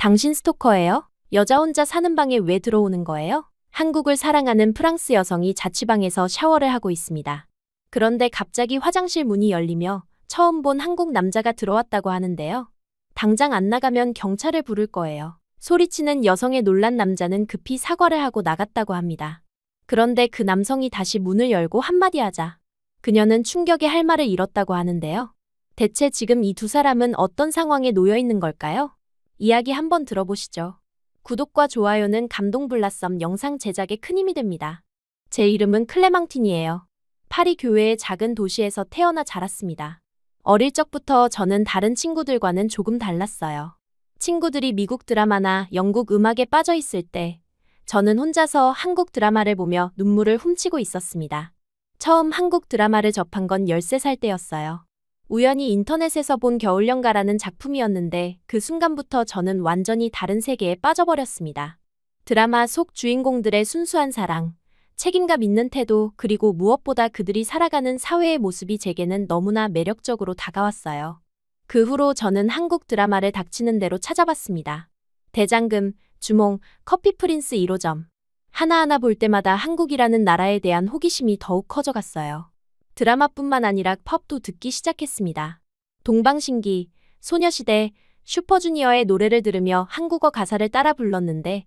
당신 스토커예요? 여자 혼자 사는 방에 왜 들어오는 거예요? 한국을 사랑하는 프랑스 여성이 자취방에서 샤워를 하고 있습니다. 그런데 갑자기 화장실 문이 열리며 처음 본 한국 남자가 들어왔다고 하는데요. 당장 안 나가면 경찰을 부를 거예요. 소리치는 여성의 놀란 남자는 급히 사과를 하고 나갔다고 합니다. 그런데 그 남성이 다시 문을 열고 한마디 하자 그녀는 충격에 할 말을 잃었다고 하는데요. 대체 지금 이 두 사람은 어떤 상황에 놓여 있는 걸까요? 이야기 한번 들어보시죠. 구독과 좋아요는 감동블라썸 영상 제작에 큰 힘이 됩니다. 제 이름은 클레망틴이에요. 파리 교외의 작은 도시에서 태어나 자랐습니다. 어릴 적부터 저는 다른 친구들과는 조금 달랐어요. 친구들이 미국 드라마나 영국 음악에 빠져 있을 때 저는 혼자서 한국 드라마를 보며 눈물을 훔치고 있었습니다. 처음 한국 드라마를 접한 건 13살 때였어요. 우연히 인터넷에서 본 겨울연가라는 작품이었는데 그 순간부터 저는 완전히 다른 세계에 빠져버렸습니다. 드라마 속 주인공들의 순수한 사랑, 책임감 있는 태도, 그리고 무엇보다 그들이 살아가는 사회의 모습이 제게는 너무나 매력적으로 다가왔어요. 그 후로 저는 한국 드라마를 닥치는 대로 찾아봤습니다. 대장금, 주몽, 커피 프린스 1호점. 하나하나 볼 때마다 한국이라는 나라에 대한 호기심이 더욱 커져갔어요. 드라마뿐만 아니라 팝도 듣기 시작했습니다. 동방신기, 소녀시대, 슈퍼주니어의 노래를 들으며 한국어 가사를 따라 불렀는데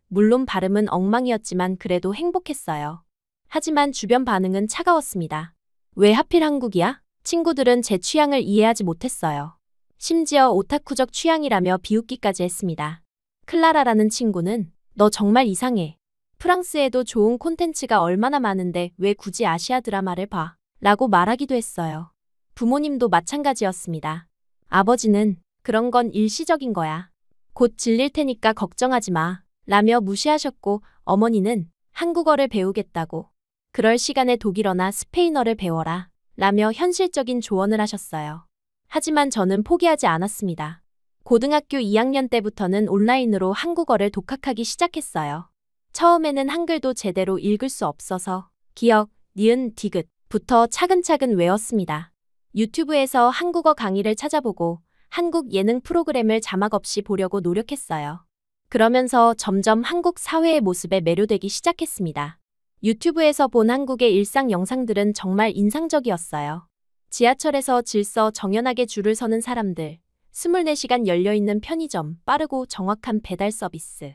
물론 발음은 엉망이었지만 그래도 행복했어요. 하지만 주변 반응은 차가웠습니다. 왜 하필 한국이야? 친구들은 제 취향을 이해하지 못했어요. 심지어 오타쿠적 취향이라며 비웃기까지 했습니다. 클라라라는 친구는 너 정말 이상해. 프랑스에도 좋은 콘텐츠가 얼마나 많은데 왜 굳이 아시아 드라마를 봐? 라고 말하기도 했어요. 부모님도 마찬가지였습니다. 아버지는 그런 건 일시적인 거야. 곧 질릴 테니까 걱정하지 마. 라며 무시하셨고 어머니는 한국어를 배우겠다고. 그럴 시간에 독일어나 스페인어를 배워라. 라며 현실적인 조언을 하셨어요. 하지만 저는 포기하지 않았습니다. 고등학교 2학년 때부터는 온라인으로 한국어를 독학하기 시작했어요. 처음에는 한글도 제대로 읽을 수 없어서 기역, 니은, 디귿 부터 차근차근 외웠습니다. 유튜브에서 한국어 강의를 찾아보고 한국 예능 프로그램을 자막 없이 보려고 노력했어요. 그러면서 점점 한국 사회의 모습에 매료되기 시작했습니다. 유튜브에서 본 한국의 일상 영상들은 정말 인상적이었어요. 지하철에서 질서 정연하게 줄을 서는 사람들, 24시간 열려있는 편의점, 빠르고 정확한 배달 서비스.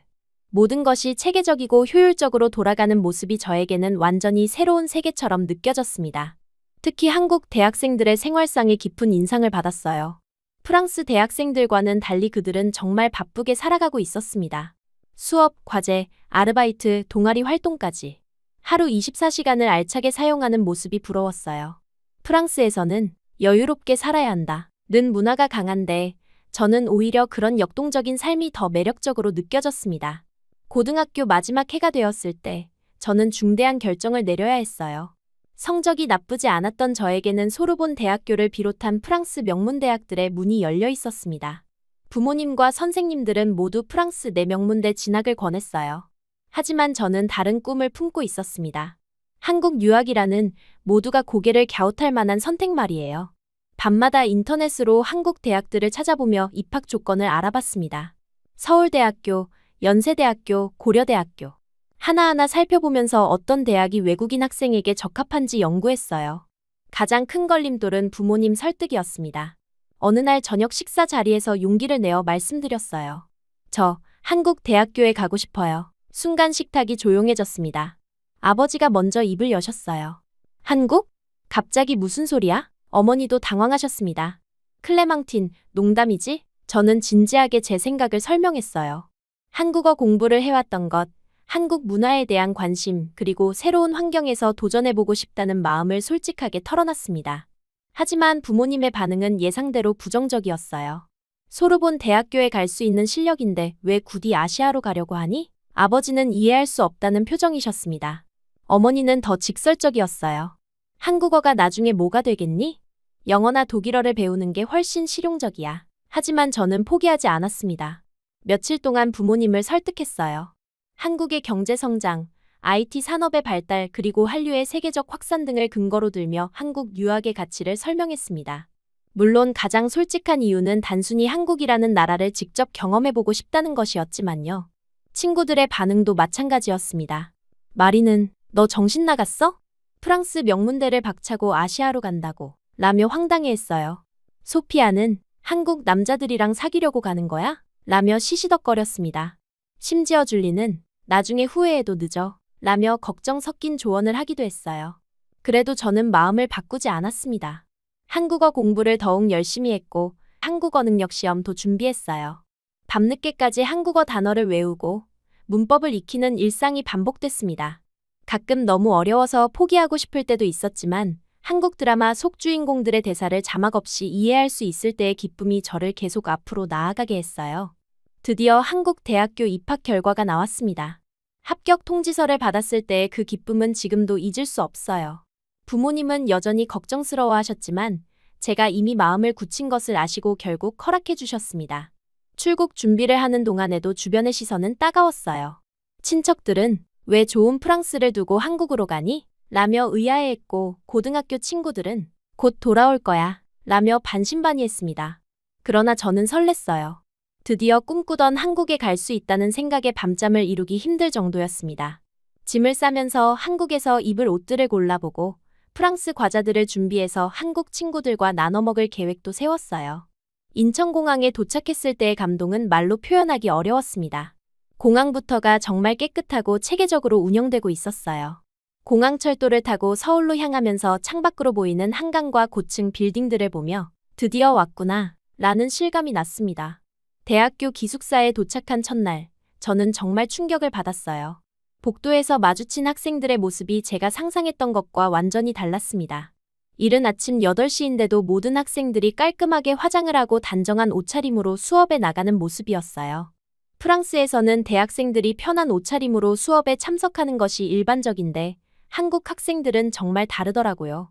모든 것이 체계적이고 효율적으로 돌아가는 모습이 저에게는 완전히 새로운 세계처럼 느껴졌습니다. 특히 한국 대학생들의 생활상에 깊은 인상을 받았어요. 프랑스 대학생들과는 달리 그들은 정말 바쁘게 살아가고 있었습니다. 수업, 과제, 아르바이트, 동아리 활동까지. 하루 24시간을 알차게 사용하는 모습이 부러웠어요. 프랑스에서는 여유롭게 살아야 한다는 문화가 강한데 저는 오히려 그런 역동적인 삶이 더 매력적으로 느껴졌습니다. 고등학교 마지막 해가 되었을 때 저는 중대한 결정을 내려야 했어요. 성적이 나쁘지 않았던 저에게는 소르본 대학교를 비롯한 프랑스 명문대학들의 문이 열려 있었습니다. 부모님과 선생님들은 모두 프랑스 내 명문대 진학을 권했어요. 하지만 저는 다른 꿈을 품고 있었습니다. 한국 유학이라는 모두가 고개를 갸웃할 만한 선택 말이에요. 밤마다 인터넷으로 한국 대학들을 찾아보며 입학 조건을 알아봤습니다. 서울대학교, 연세대학교, 고려대학교. 하나하나 살펴보면서 어떤 대학이 외국인 학생에게 적합한지 연구했어요. 가장 큰 걸림돌은 부모님 설득이었습니다. 어느 날 저녁 식사 자리에서 용기를 내어 말씀드렸어요. 저 한국 대학교에 가고 싶어요. 순간 식탁이 조용해졌습니다. 아버지가 먼저 입을 여셨어요. 한국? 갑자기 무슨 소리야? 어머니도 당황하셨습니다. 클레망틴, 농담이지? 저는 진지하게 제 생각을 설명했어요. 한국어 공부를 해왔던 것, 한국 문화에 대한 관심, 그리고 새로운 환경에서 도전해보고 싶다는 마음을 솔직하게 털어놨습니다. 하지만 부모님의 반응은 예상대로 부정적이었어요. 소르본 대학교에 갈 수 있는 실력인데 왜 굳이 아시아로 가려고 하니? 아버지는 이해할 수 없다는 표정이셨습니다. 어머니는 더 직설적이었어요. 한국어가 나중에 뭐가 되겠니? 영어나 독일어를 배우는 게 훨씬 실용적이야. 하지만 저는 포기하지 않았습니다. 며칠 동안 부모님을 설득했어요. 한국의 경제 성장, IT 산업의 발달, 그리고 한류의 세계적 확산 등을 근거로 들며 한국 유학의 가치를 설명했습니다. 물론 가장 솔직한 이유는 단순히 한국이라는 나라를 직접 경험해보고 싶다는 것이었지만요. 친구들의 반응도 마찬가지였습니다. 마리는 너 정신 나갔어? 프랑스 명문대를 박차고 아시아로 간다고 라며 황당해했어요. 소피아는 한국 남자들이랑 사귀려고 가는 거야? 라며 시시덕거렸습니다. 심지어 줄리는 나중에 후회해도 늦어 라며 걱정 섞인 조언을 하기도 했어요. 그래도 저는 마음을 바꾸지 않았습니다. 한국어 공부를 더욱 열심히 했고 한국어 능력 시험도 준비했어요. 밤늦게까지 한국어 단어를 외우고 문법을 익히는 일상이 반복됐습니다. 가끔 너무 어려워서 포기하고 싶을 때도 있었지만 한국 드라마 속 주인공들의 대사를 자막 없이 이해할 수 있을 때의 기쁨이 저를 계속 앞으로 나아가게 했어요. 드디어 한국 대학교 입학 결과가 나왔습니다. 합격 통지서를 받았을 때의 그 기쁨은 지금도 잊을 수 없어요. 부모님은 여전히 걱정스러워 하셨지만 제가 이미 마음을 굳힌 것을 아시고 결국 허락해 주셨습니다. 출국 준비를 하는 동안에도 주변의 시선은 따가웠어요. 친척들은 왜 좋은 프랑스를 두고 한국으로 가니? 라며 의아해했고 고등학교 친구들은 곧 돌아올 거야 라며 반신반의했습니다. 그러나 저는 설렜어요. 드디어 꿈꾸던 한국에 갈 수 있다는 생각에 밤잠을 이루기 힘들 정도였습니다. 짐을 싸면서 한국에서 입을 옷들을 골라보고 프랑스 과자들을 준비해서 한국 친구들과 나눠 먹을 계획도 세웠어요. 인천공항에 도착했을 때의 감동은 말로 표현하기 어려웠습니다. 공항부터가 정말 깨끗하고 체계적으로 운영되고 있었어요. 공항철도를 타고 서울로 향하면서 창밖으로 보이는 한강과 고층 빌딩들을 보며 드디어 왔구나 라는 실감이 났습니다. 대학교 기숙사에 도착한 첫날, 저는 정말 충격을 받았어요. 복도에서 마주친 학생들의 모습이 제가 상상했던 것과 완전히 달랐습니다. 이른 아침 8시인데도 모든 학생들이 깔끔하게 화장을 하고 단정한 옷차림으로 수업에 나가는 모습이었어요. 프랑스에서는 대학생들이 편한 옷차림으로 수업에 참석하는 것이 일반적인데 한국 학생들은 정말 다르더라고요.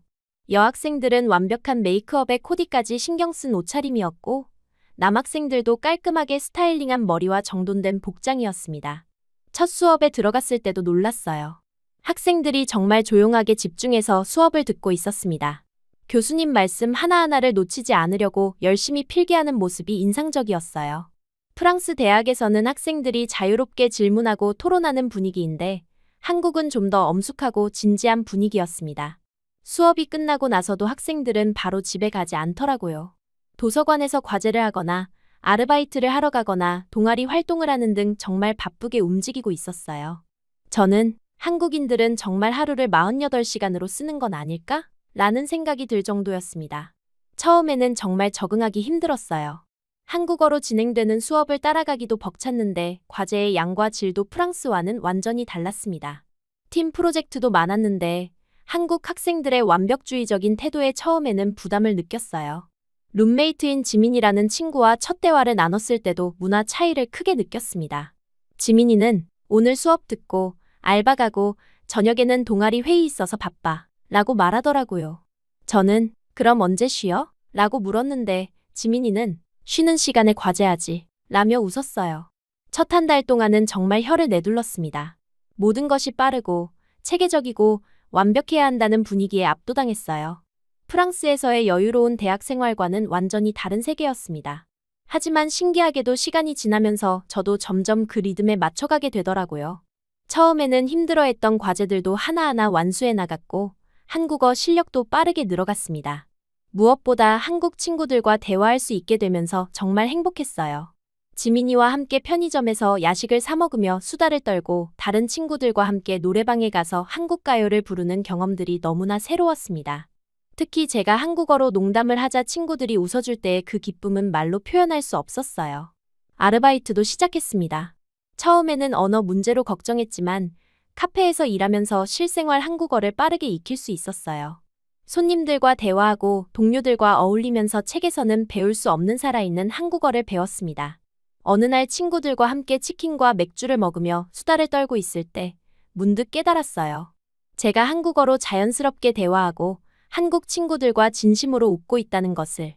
여학생들은 완벽한 메이크업에 코디까지 신경 쓴 옷차림이었고 남학생들도 깔끔하게 스타일링한 머리와 정돈된 복장이었습니다. 첫 수업에 들어갔을 때도 놀랐어요. 학생들이 정말 조용하게 집중해서 수업을 듣고 있었습니다. 교수님 말씀 하나하나를 놓치지 않으려고 열심히 필기하는 모습이 인상적이었어요. 프랑스 대학에서는 학생들이 자유롭게 질문하고 토론하는 분위기인데 한국은 좀 더 엄숙하고 진지한 분위기였습니다. 수업이 끝나고 나서도 학생들은 바로 집에 가지 않더라고요. 도서관에서 과제를 하거나 아르바이트를 하러 가거나 동아리 활동을 하는 등 정말 바쁘게 움직이고 있었어요. 저는 한국인들은 정말 하루를 48시간으로 쓰는 건 아닐까? 라는 생각이 들 정도였습니다. 처음에는 정말 적응하기 힘들었어요. 한국어로 진행되는 수업을 따라가기도 벅찼는데 과제의 양과 질도 프랑스와는 완전히 달랐습니다. 팀 프로젝트도 많았는데 한국 학생들의 완벽주의적인 태도에 처음에는 부담을 느꼈어요. 룸메이트인 지민이라는 친구와 첫 대화를 나눴을 때도 문화 차이를 크게 느꼈습니다. 지민이는 오늘 수업 듣고 알바 가고 저녁에는 동아리 회의 있어서 바빠 라고 말하더라고요. 저는 그럼 언제 쉬어? 라고 물었는데 지민이는 쉬는 시간에 과제하지 라며 웃었어요. 첫 한 달 동안은 정말 혀를 내둘렀습니다. 모든 것이 빠르고 체계적이고 완벽해야 한다는 분위기에 압도당했어요. 프랑스에서의 여유로운 대학 생활과는 완전히 다른 세계였습니다. 하지만 신기하게도 시간이 지나면서 저도 점점 그 리듬에 맞춰가게 되더라고요. 처음에는 힘들어했던 과제들도 하나하나 완수해 나갔고 한국어 실력도 빠르게 늘어갔습니다. 무엇보다 한국 친구들과 대화할 수 있게 되면서 정말 행복했어요. 지민이와 함께 편의점에서 야식을 사 먹으며 수다를 떨고 다른 친구들과 함께 노래방에 가서 한국 가요를 부르는 경험들이 너무나 새로웠습니다. 특히 제가 한국어로 농담을 하자 친구들이 웃어줄 때의 그 기쁨은 말로 표현할 수 없었어요. 아르바이트도 시작했습니다. 처음에는 언어 문제로 걱정했지만 카페에서 일하면서 실생활 한국어를 빠르게 익힐 수 있었어요. 손님들과 대화하고 동료들과 어울리면서 책에서는 배울 수 없는 살아있는 한국어를 배웠습니다. 어느 날 친구들과 함께 치킨과 맥주를 먹으며 수다를 떨고 있을 때 문득 깨달았어요. 제가 한국어로 자연스럽게 대화하고 한국 친구들과 진심으로 웃고 있다는 것을.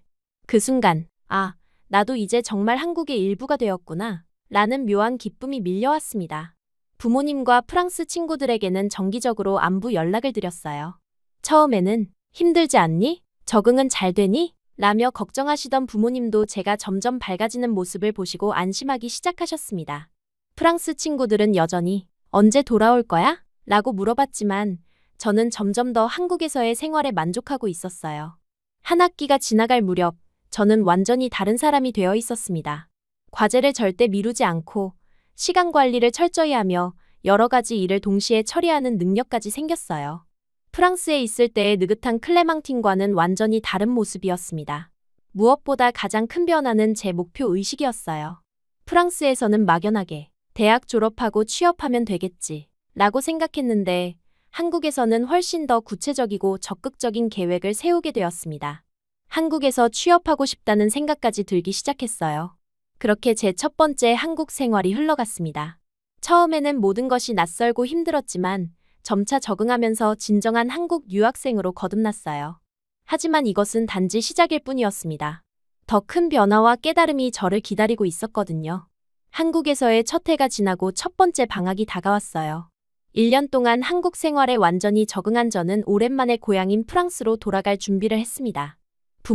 그 순간, 아, 나도 이제 정말 한국의 일부가 되었구나 라는 묘한 기쁨이 밀려왔습니다. 부모님과 프랑스 친구들에게는 정기적으로 안부 연락을 드렸어요. 처음에는 힘들지 않니? 적응은 잘 되니? 라며 걱정하시던 부모님도 제가 점점 밝아지는 모습을 보시고 안심하기 시작하셨습니다. 프랑스 친구들은 여전히 언제 돌아올 거야? 라고 물어봤지만 저는 점점 더 한국에서의 생활에 만족하고 있었어요. 한 학기가 지나갈 무렵 저는 완전히 다른 사람이 되어 있었습니다. 과제를 절대 미루지 않고 시간 관리를 철저히 하며 여러 가지 일을 동시에 처리하는 능력까지 생겼어요. 프랑스에 있을 때의 느긋한 클레망틴과는 완전히 다른 모습이었습니다. 무엇보다 가장 큰 변화는 제 목표 의식이었어요. 프랑스에서는 막연하게 대학 졸업하고 취업하면 되겠지 라고 생각했는데 한국에서는 훨씬 더 구체적이고 적극적인 계획을 세우게 되었습니다. 한국에서 취업하고 싶다는 생각까지 들기 시작했어요. 그렇게 제 첫 번째 한국 생활이 흘러갔습니다. 처음에는 모든 것이 낯설고 힘들었지만 점차 적응하면서 진정한 한국 유학생으로 거듭났어요. 하지만 이것은 단지 시작일 뿐이었습니다. 더 큰 변화와 깨달음이 저를 기다리고 있었거든요. 한국에서의 첫 해가 지나고 첫 번째 방학이 다가왔어요. 1년 동안 한국 생활에 완전히 적응한 저는 오랜만에 고향인 프랑스로 돌아갈 준비를 했습니다.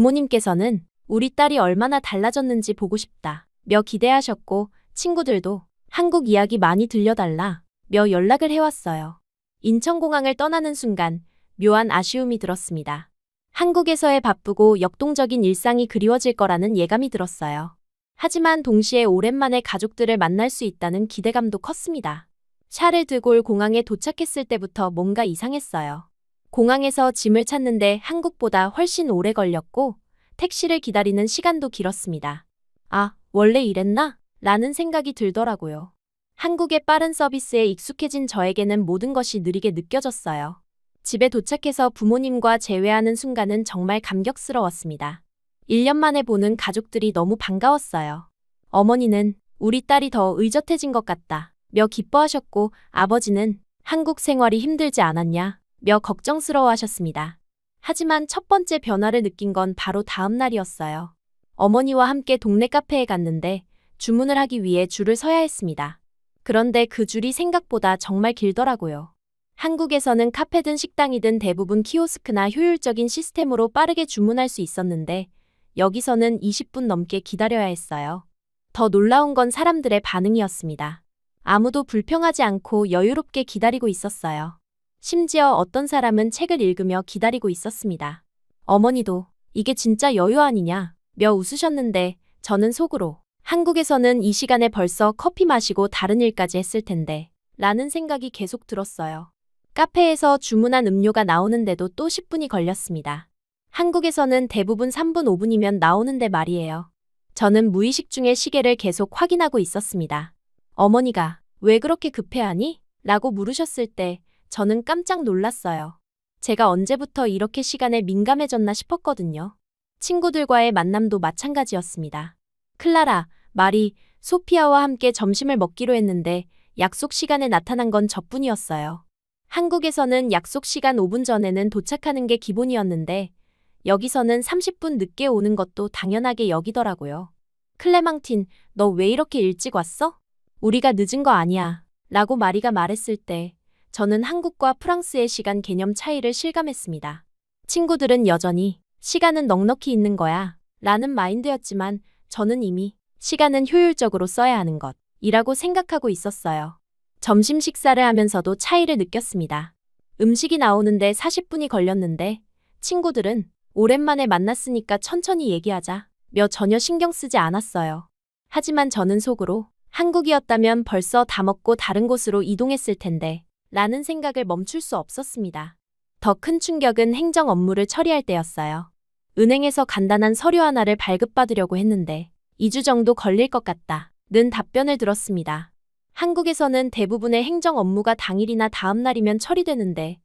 부모님께서는 우리 딸이 얼마나 달라졌는지 보고 싶다 며 기대하셨고 친구들도 한국 이야기 많이 들려달라 며 연락을 해왔어요. 인천공항을 떠나는 순간 묘한 아쉬움이 들었습니다. 한국에서의 바쁘고 역동적인 일상이 그리워질 거라는 예감이 들었어요. 하지만 동시에 오랜만에 가족들을 만날 수 있다는 기대감도 컸습니다. 샤를 드골 공항에 도착했을 때부터 뭔가 이상했어요. 공항에서 짐을 찾는데 한국보다 훨씬 오래 걸렸고 택시를 기다리는 시간도 길었습니다. 아, 원래 이랬나? 라는 생각이 들더라고요. 한국의 빠른 서비스에 익숙해진 저에게는 모든 것이 느리게 느껴졌어요. 집에 도착해서 부모님과 재회하는 순간은 정말 감격스러웠습니다. 1년 만에 보는 가족들이 너무 반가웠어요. 어머니는 우리 딸이 더 의젓해진 것 같다 며 기뻐하셨고 아버지는 한국 생활이 힘들지 않았냐 며 걱정스러워하셨습니다. 하지만 첫 번째 변화를 느낀 건 바로 다음 날이었어요. 어머니와 함께 동네 카페에 갔는데 주문을 하기 위해 줄을 서야 했습니다. 그런데 그 줄이 생각보다 정말 길더라고요. 한국에서는 카페든 식당이든 대부분 키오스크나 효율적인 시스템으로 빠르게 주문할 수 있었는데 여기서는 20분 넘게 기다려야 했어요. 더 놀라운 건 사람들의 반응이었습니다. 아무도 불평하지 않고 여유롭게 기다리고 있었어요. 심지어 어떤 사람은 책을 읽으며 기다리고 있었습니다. 어머니도 이게 진짜 여유 아니냐 며 웃으셨는데 저는 속으로 한국에서는 이 시간에 벌써 커피 마시고 다른 일까지 했을 텐데 라는 생각이 계속 들었어요. 카페에서 주문한 음료가 나오는데도 또 10분이 걸렸습니다. 한국에서는 대부분 3분 5분이면 나오는데 말이에요. 저는 무의식 중에 시계를 계속 확인하고 있었습니다. 어머니가 왜 그렇게 급해하니? 라고 물으셨을 때 저는 깜짝 놀랐어요. 제가 언제부터 이렇게 시간에 민감해졌나 싶었거든요. 친구들과의 만남도 마찬가지였습니다. 클라라, 마리, 소피아와 함께 점심을 먹기로 했는데 약속 시간에 나타난 건 저뿐이었어요. 한국에서는 약속 시간 5분 전에는 도착하는 게 기본이었는데 여기서는 30분 늦게 오는 것도 당연하게 여기더라고요. 클레망틴, 너 왜 이렇게 일찍 왔어? 우리가 늦은 거 아니야. 라고 마리가 말했을 때 저는 한국과 프랑스의 시간 개념 차이를 실감했습니다. 친구들은 여전히 시간은 넉넉히 있는 거야 라는 마인드였지만 저는 이미 시간은 효율적으로 써야 하는 것이라고 생각하고 있었어요. 점심 식사를 하면서도 차이를 느꼈습니다. 음식이 나오는데 40분이 걸렸는데 친구들은 오랜만에 만났으니까 천천히 얘기하자 며 전혀 신경 쓰지 않았어요. 하지만 저는 속으로 한국이었다면 벌써 다 먹고 다른 곳으로 이동했을 텐데 라는 생각을 멈출 수 없었습니다. 더 큰 충격은 행정 업무를 처리할 때였어요. 은행에서 간단한 서류 하나를 발급받으려고 했는데 2주 정도 걸릴 것 같다는 답변을 들었습니다. 한국에서는 대부분의 행정 업무가 당일이나 다음 날이면 처리되는데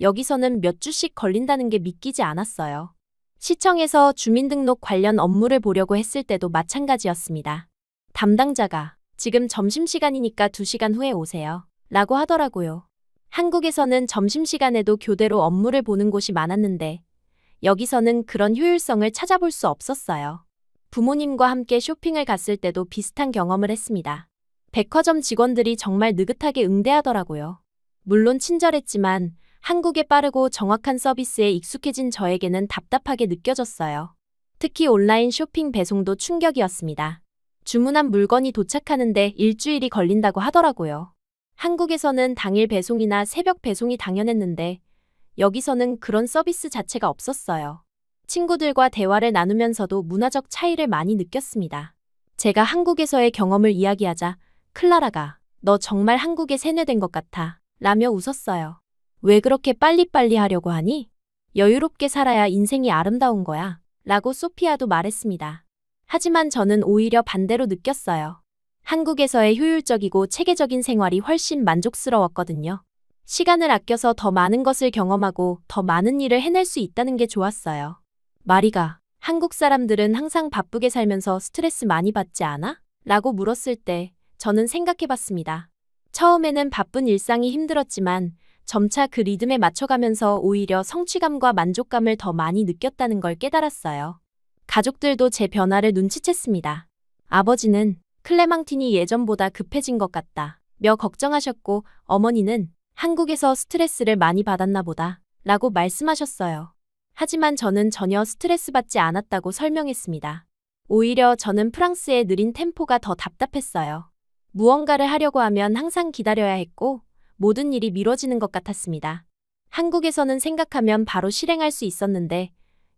여기서는 몇 주씩 걸린다는 게 믿기지 않았어요. 시청에서 주민등록 관련 업무를 보려고 했을 때도 마찬가지였습니다. 담당자가 지금 점심시간이니까 2시간 후에 오세요 라고 하더라고요. 한국에서는 점심시간에도 교대로 업무를 보는 곳이 많았는데 여기서는 그런 효율성을 찾아볼 수 없었어요. 부모님과 함께 쇼핑을 갔을 때도 비슷한 경험을 했습니다. 백화점 직원들이 정말 느긋하게 응대하더라고요. 물론 친절했지만 한국의 빠르고 정확한 서비스에 익숙해진 저에게는 답답하게 느껴졌어요. 특히 온라인 쇼핑 배송도 충격이었습니다. 주문한 물건이 도착하는데 일주일이 걸린다고 하더라고요. 한국에서는 당일 배송이나 새벽 배송이 당연했는데 여기서는 그런 서비스 자체가 없었어요. 친구들과 대화를 나누면서도 문화적 차이를 많이 느꼈습니다. 제가 한국에서의 경험을 이야기하자 클라라가 너 정말 한국에 세뇌된 것 같아 라며 웃었어요. 왜 그렇게 빨리빨리 하려고 하니? 여유롭게 살아야 인생이 아름다운 거야 라고 소피아도 말했습니다. 하지만 저는 오히려 반대로 느꼈어요. 한국에서의 효율적이고 체계적인 생활이 훨씬 만족스러웠거든요. 시간을 아껴서 더 많은 것을 경험하고 더 많은 일을 해낼 수 있다는 게 좋았어요. 마리가 한국 사람들은 항상 바쁘게 살면서 스트레스 많이 받지 않아? 라고 물었을 때 저는 생각해봤습니다. 처음에는 바쁜 일상이 힘들었지만 점차 그 리듬에 맞춰가면서 오히려 성취감과 만족감을 더 많이 느꼈다는 걸 깨달았어요. 가족들도 제 변화를 눈치챘습니다. 아버지는 클레망틴이 예전보다 급해진 것 같다 며 걱정하셨고 어머니는 한국에서 스트레스를 많이 받았나 보다 라고 말씀하셨어요. 하지만 저는 전혀 스트레스 받지 않았다고 설명했습니다. 오히려 저는 프랑스의 느린 템포가 더 답답했어요. 무언가를 하려고 하면 항상 기다려야 했고 모든 일이 미뤄지는 것 같았습니다. 한국에서는 생각하면 바로 실행할 수 있었는데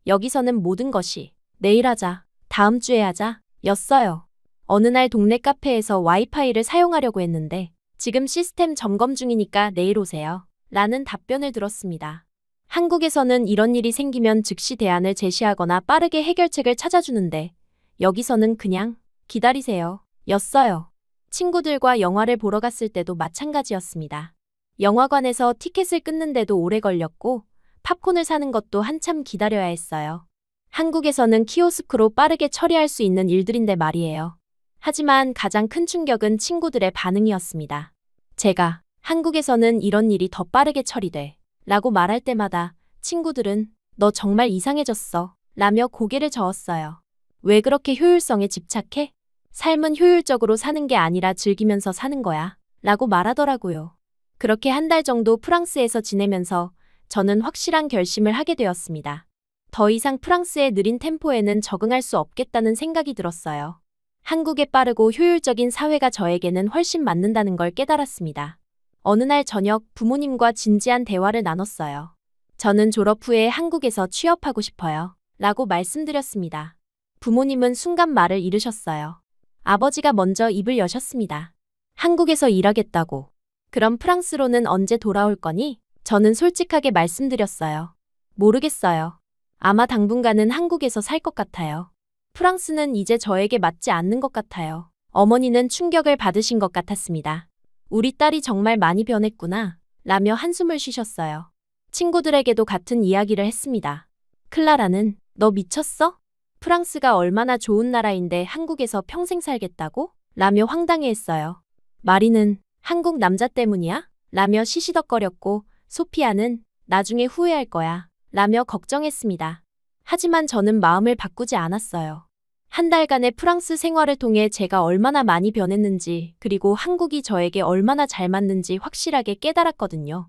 여기서는 모든 것이 내일 하자, 다음 주에 하자 였어요. 어느 날 동네 카페에서 와이파이를 사용하려고 했는데 지금 시스템 점검 중이니까 내일 오세요 라는 답변을 들었습니다. 한국에서는 이런 일이 생기면 즉시 대안을 제시하거나 빠르게 해결책을 찾아주는데 여기서는 그냥 기다리세요 였어요. 친구들과 영화를 보러 갔을 때도 마찬가지였습니다. 영화관에서 티켓을 끊는데도 오래 걸렸고 팝콘을 사는 것도 한참 기다려야 했어요. 한국에서는 키오스크로 빠르게 처리할 수 있는 일들인데 말이에요. 하지만 가장 큰 충격은 친구들의 반응이었습니다. 제가 한국에서는 이런 일이 더 빠르게 처리돼 라고 말할 때마다 친구들은 너 정말 이상해졌어 라며 고개를 저었어요. 왜 그렇게 효율성에 집착해? 삶은 효율적으로 사는 게 아니라 즐기면서 사는 거야 라고 말하더라고요. 그렇게 한 달 정도 프랑스에서 지내면서 저는 확실한 결심을 하게 되었습니다. 더 이상 프랑스의 느린 템포에는 적응할 수 없겠다는 생각이 들었어요. 한국의 빠르고 효율적인 사회가 저에게는 훨씬 맞는다는 걸 깨달았습니다. 어느 날 저녁 부모님과 진지한 대화를 나눴어요. 저는 졸업 후에 한국에서 취업하고 싶어요 라고 말씀드렸습니다. 부모님은 순간 말을 잃으셨어요. 아버지가 먼저 입을 여셨습니다. 한국에서 일하겠다고. 그럼 프랑스로는 언제 돌아올 거니? 저는 솔직하게 말씀드렸어요. 모르겠어요. 아마 당분간은 한국에서 살 것 같아요. 프랑스는 이제 저에게 맞지 않는 것 같아요. 어머니는 충격을 받으신 것 같았습니다. 우리 딸이 정말 많이 변했구나 라며 한숨을 쉬셨어요. 친구들에게도 같은 이야기를 했습니다. 클라라는 너 미쳤어? 프랑스가 얼마나 좋은 나라인데 한국에서 평생 살겠다고? 라며 황당해했어요. 마리는 한국 남자 때문이야? 라며 시시덕거렸고 소피아는 나중에 후회할 거야 라며 걱정했습니다. 하지만 저는 마음을 바꾸지 않았어요. 한 달간의 프랑스 생활을 통해 제가 얼마나 많이 변했는지 그리고 한국이 저에게 얼마나 잘 맞는지 확실하게 깨달았거든요.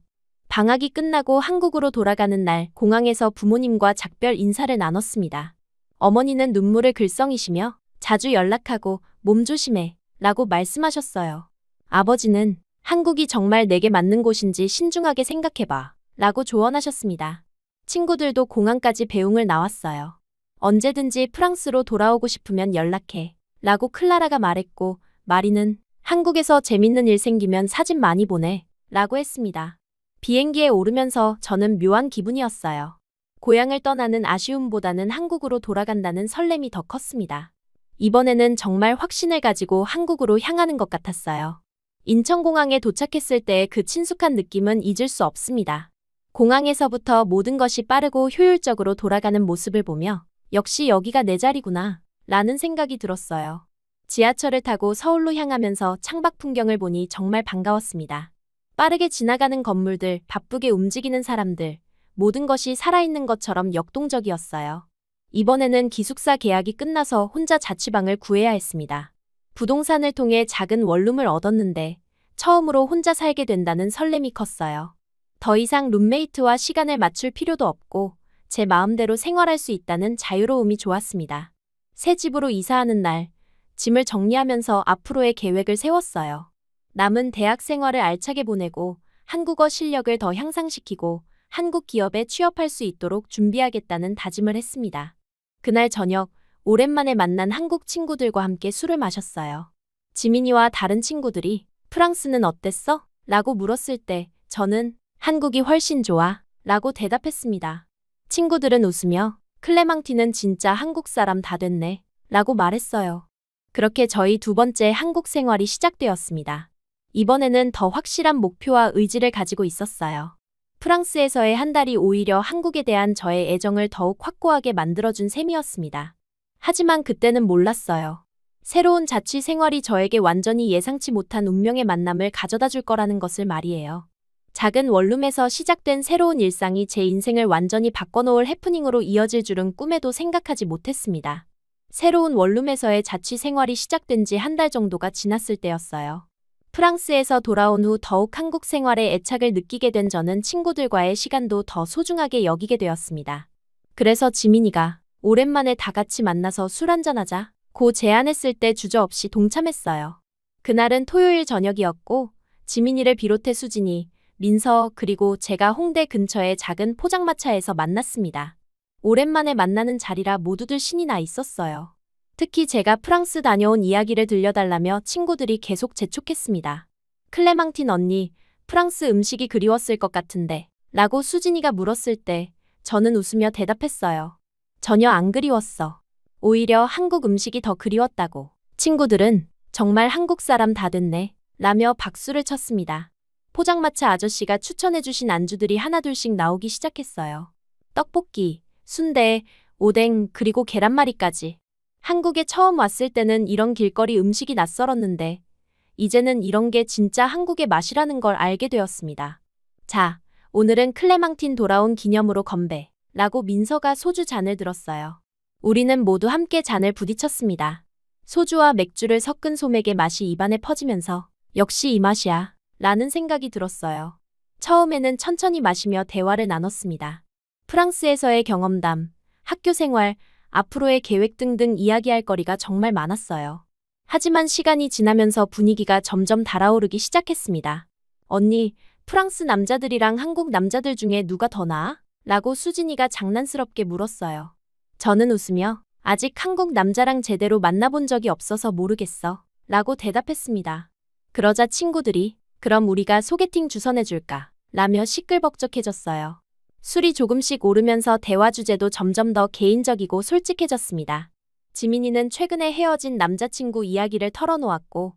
방학이 끝나고 한국으로 돌아가는 날 공항에서 부모님과 작별 인사를 나눴습니다. 어머니는 눈물을 글썽이시며 자주 연락하고 몸 조심해 라고 말씀하셨어요. 아버지는 한국이 정말 내게 맞는 곳인지 신중하게 생각해봐 라고 조언하셨습니다. 친구들도 공항까지 배웅을 나왔어요. 언제든지 프랑스로 돌아오고 싶으면 연락해 라고 클라라가 말했고 마리는 한국에서 재밌는 일 생기면 사진 많이 보내 라고 했습니다. 비행기에 오르면서 저는 묘한 기분이었어요. 고향을 떠나는 아쉬움보다는 한국으로 돌아간다는 설렘이 더 컸습니다. 이번에는 정말 확신을 가지고 한국으로 향하는 것 같았어요. 인천공항에 도착했을 때의 그 친숙한 느낌은 잊을 수 없습니다. 공항에서부터 모든 것이 빠르고 효율적으로 돌아가는 모습을 보며 역시 여기가 내 자리구나 라는 생각이 들었어요. 지하철을 타고 서울로 향하면서 창밖 풍경을 보니 정말 반가웠습니다. 빠르게 지나가는 건물들, 바쁘게 움직이는 사람들, 모든 것이 살아있는 것처럼 역동적이었어요. 이번에는 기숙사 계약이 끝나서 혼자 자취방을 구해야 했습니다. 부동산을 통해 작은 원룸을 얻었는데 처음으로 혼자 살게 된다는 설렘이 컸어요. 더 이상 룸메이트와 시간을 맞출 필요도 없고 제 마음대로 생활할 수 있다는 자유로움이 좋았습니다. 새 집으로 이사하는 날, 짐을 정리하면서 앞으로의 계획을 세웠어요. 남은 대학 생활을 알차게 보내고 한국어 실력을 더 향상시키고 한국 기업에 취업할 수 있도록 준비하겠다는 다짐을 했습니다. 그날 저녁, 오랜만에 만난 한국 친구들과 함께 술을 마셨어요. 지민이와 다른 친구들이 프랑스는 어땠어? 라고 물었을 때 저는 한국이 훨씬 좋아 라고 대답했습니다. 친구들은 웃으며 클레망티는 진짜 한국 사람 다 됐네 라고 말했어요. 그렇게 저희 두 번째 한국 생활이 시작되었습니다. 이번에는 더 확실한 목표와 의지를 가지고 있었어요. 프랑스에서의 한 달이 오히려 한국에 대한 저의 애정을 더욱 확고하게 만들어준 셈이었습니다. 하지만 그때는 몰랐어요. 새로운 자취 생활이 저에게 완전히 예상치 못한 운명의 만남을 가져다 줄 거라는 것을 말이에요. 작은 원룸에서 시작된 새로운 일상이 제 인생을 완전히 바꿔놓을 해프닝으로 이어질 줄은 꿈에도 생각하지 못했습니다. 새로운 원룸에서의 자취 생활이 시작된 지 한 달 정도가 지났을 때였어요. 프랑스에서 돌아온 후 더욱 한국 생활에 애착을 느끼게 된 저는 친구들과의 시간도 더 소중하게 여기게 되었습니다. 그래서 지민이가 오랜만에 다 같이 만나서 술 한잔하자 고 제안했을 때 주저없이 동참했어요. 그날은 토요일 저녁이었고 지민이를 비롯해 수진이, 민서 그리고 제가 홍대 근처의 작은 포장마차에서 만났습니다. 오랜만에 만나는 자리라 모두들 신이 나 있었어요. 특히 제가 프랑스 다녀온 이야기를 들려달라며 친구들이 계속 재촉했습니다. 클레망틴 언니, 프랑스 음식이 그리웠을 것 같은데 라고 수진이가 물었을 때 저는 웃으며 대답했어요. 전혀 안 그리웠어. 오히려 한국 음식이 더 그리웠다고. 친구들은 정말 한국 사람 다 됐네 라며 박수를 쳤습니다. 포장마차 아저씨가 추천해주신 안주들이 하나둘씩 나오기 시작했어요. 떡볶이, 순대, 오뎅, 그리고 계란말이까지. 한국에 처음 왔을 때는 이런 길거리 음식이 낯설었는데 이제는 이런 게 진짜 한국의 맛이라는 걸 알게 되었습니다. 자, 오늘은 클레망틴 돌아온 기념으로 건배 라고 민서가 소주 잔을 들었어요. 우리는 모두 함께 잔을 부딪혔습니다. 소주와 맥주를 섞은 소맥의 맛이 입안에 퍼지면서 역시 이 맛이야 라는 생각이 들었어요. 처음에는 천천히 마시며 대화를 나눴습니다. 프랑스에서의 경험담, 학교 생활, 앞으로의 계획 등등 이야기할 거리가 정말 많았어요. 하지만 시간이 지나면서 분위기가 점점 달아오르기 시작했습니다. 언니, 프랑스 남자들이랑 한국 남자들 중에 누가 더 나아? 라고 수진이가 장난스럽게 물었어요. 저는 웃으며 아직 한국 남자랑 제대로 만나본 적이 없어서 모르겠어 라고 대답했습니다. 그러자 친구들이 그럼 우리가 소개팅 주선해줄까? 라며 시끌벅적해졌어요. 술이 조금씩 오르면서 대화 주제도 점점 더 개인적이고 솔직해졌습니다. 지민이는 최근에 헤어진 남자친구 이야기를 털어놓았고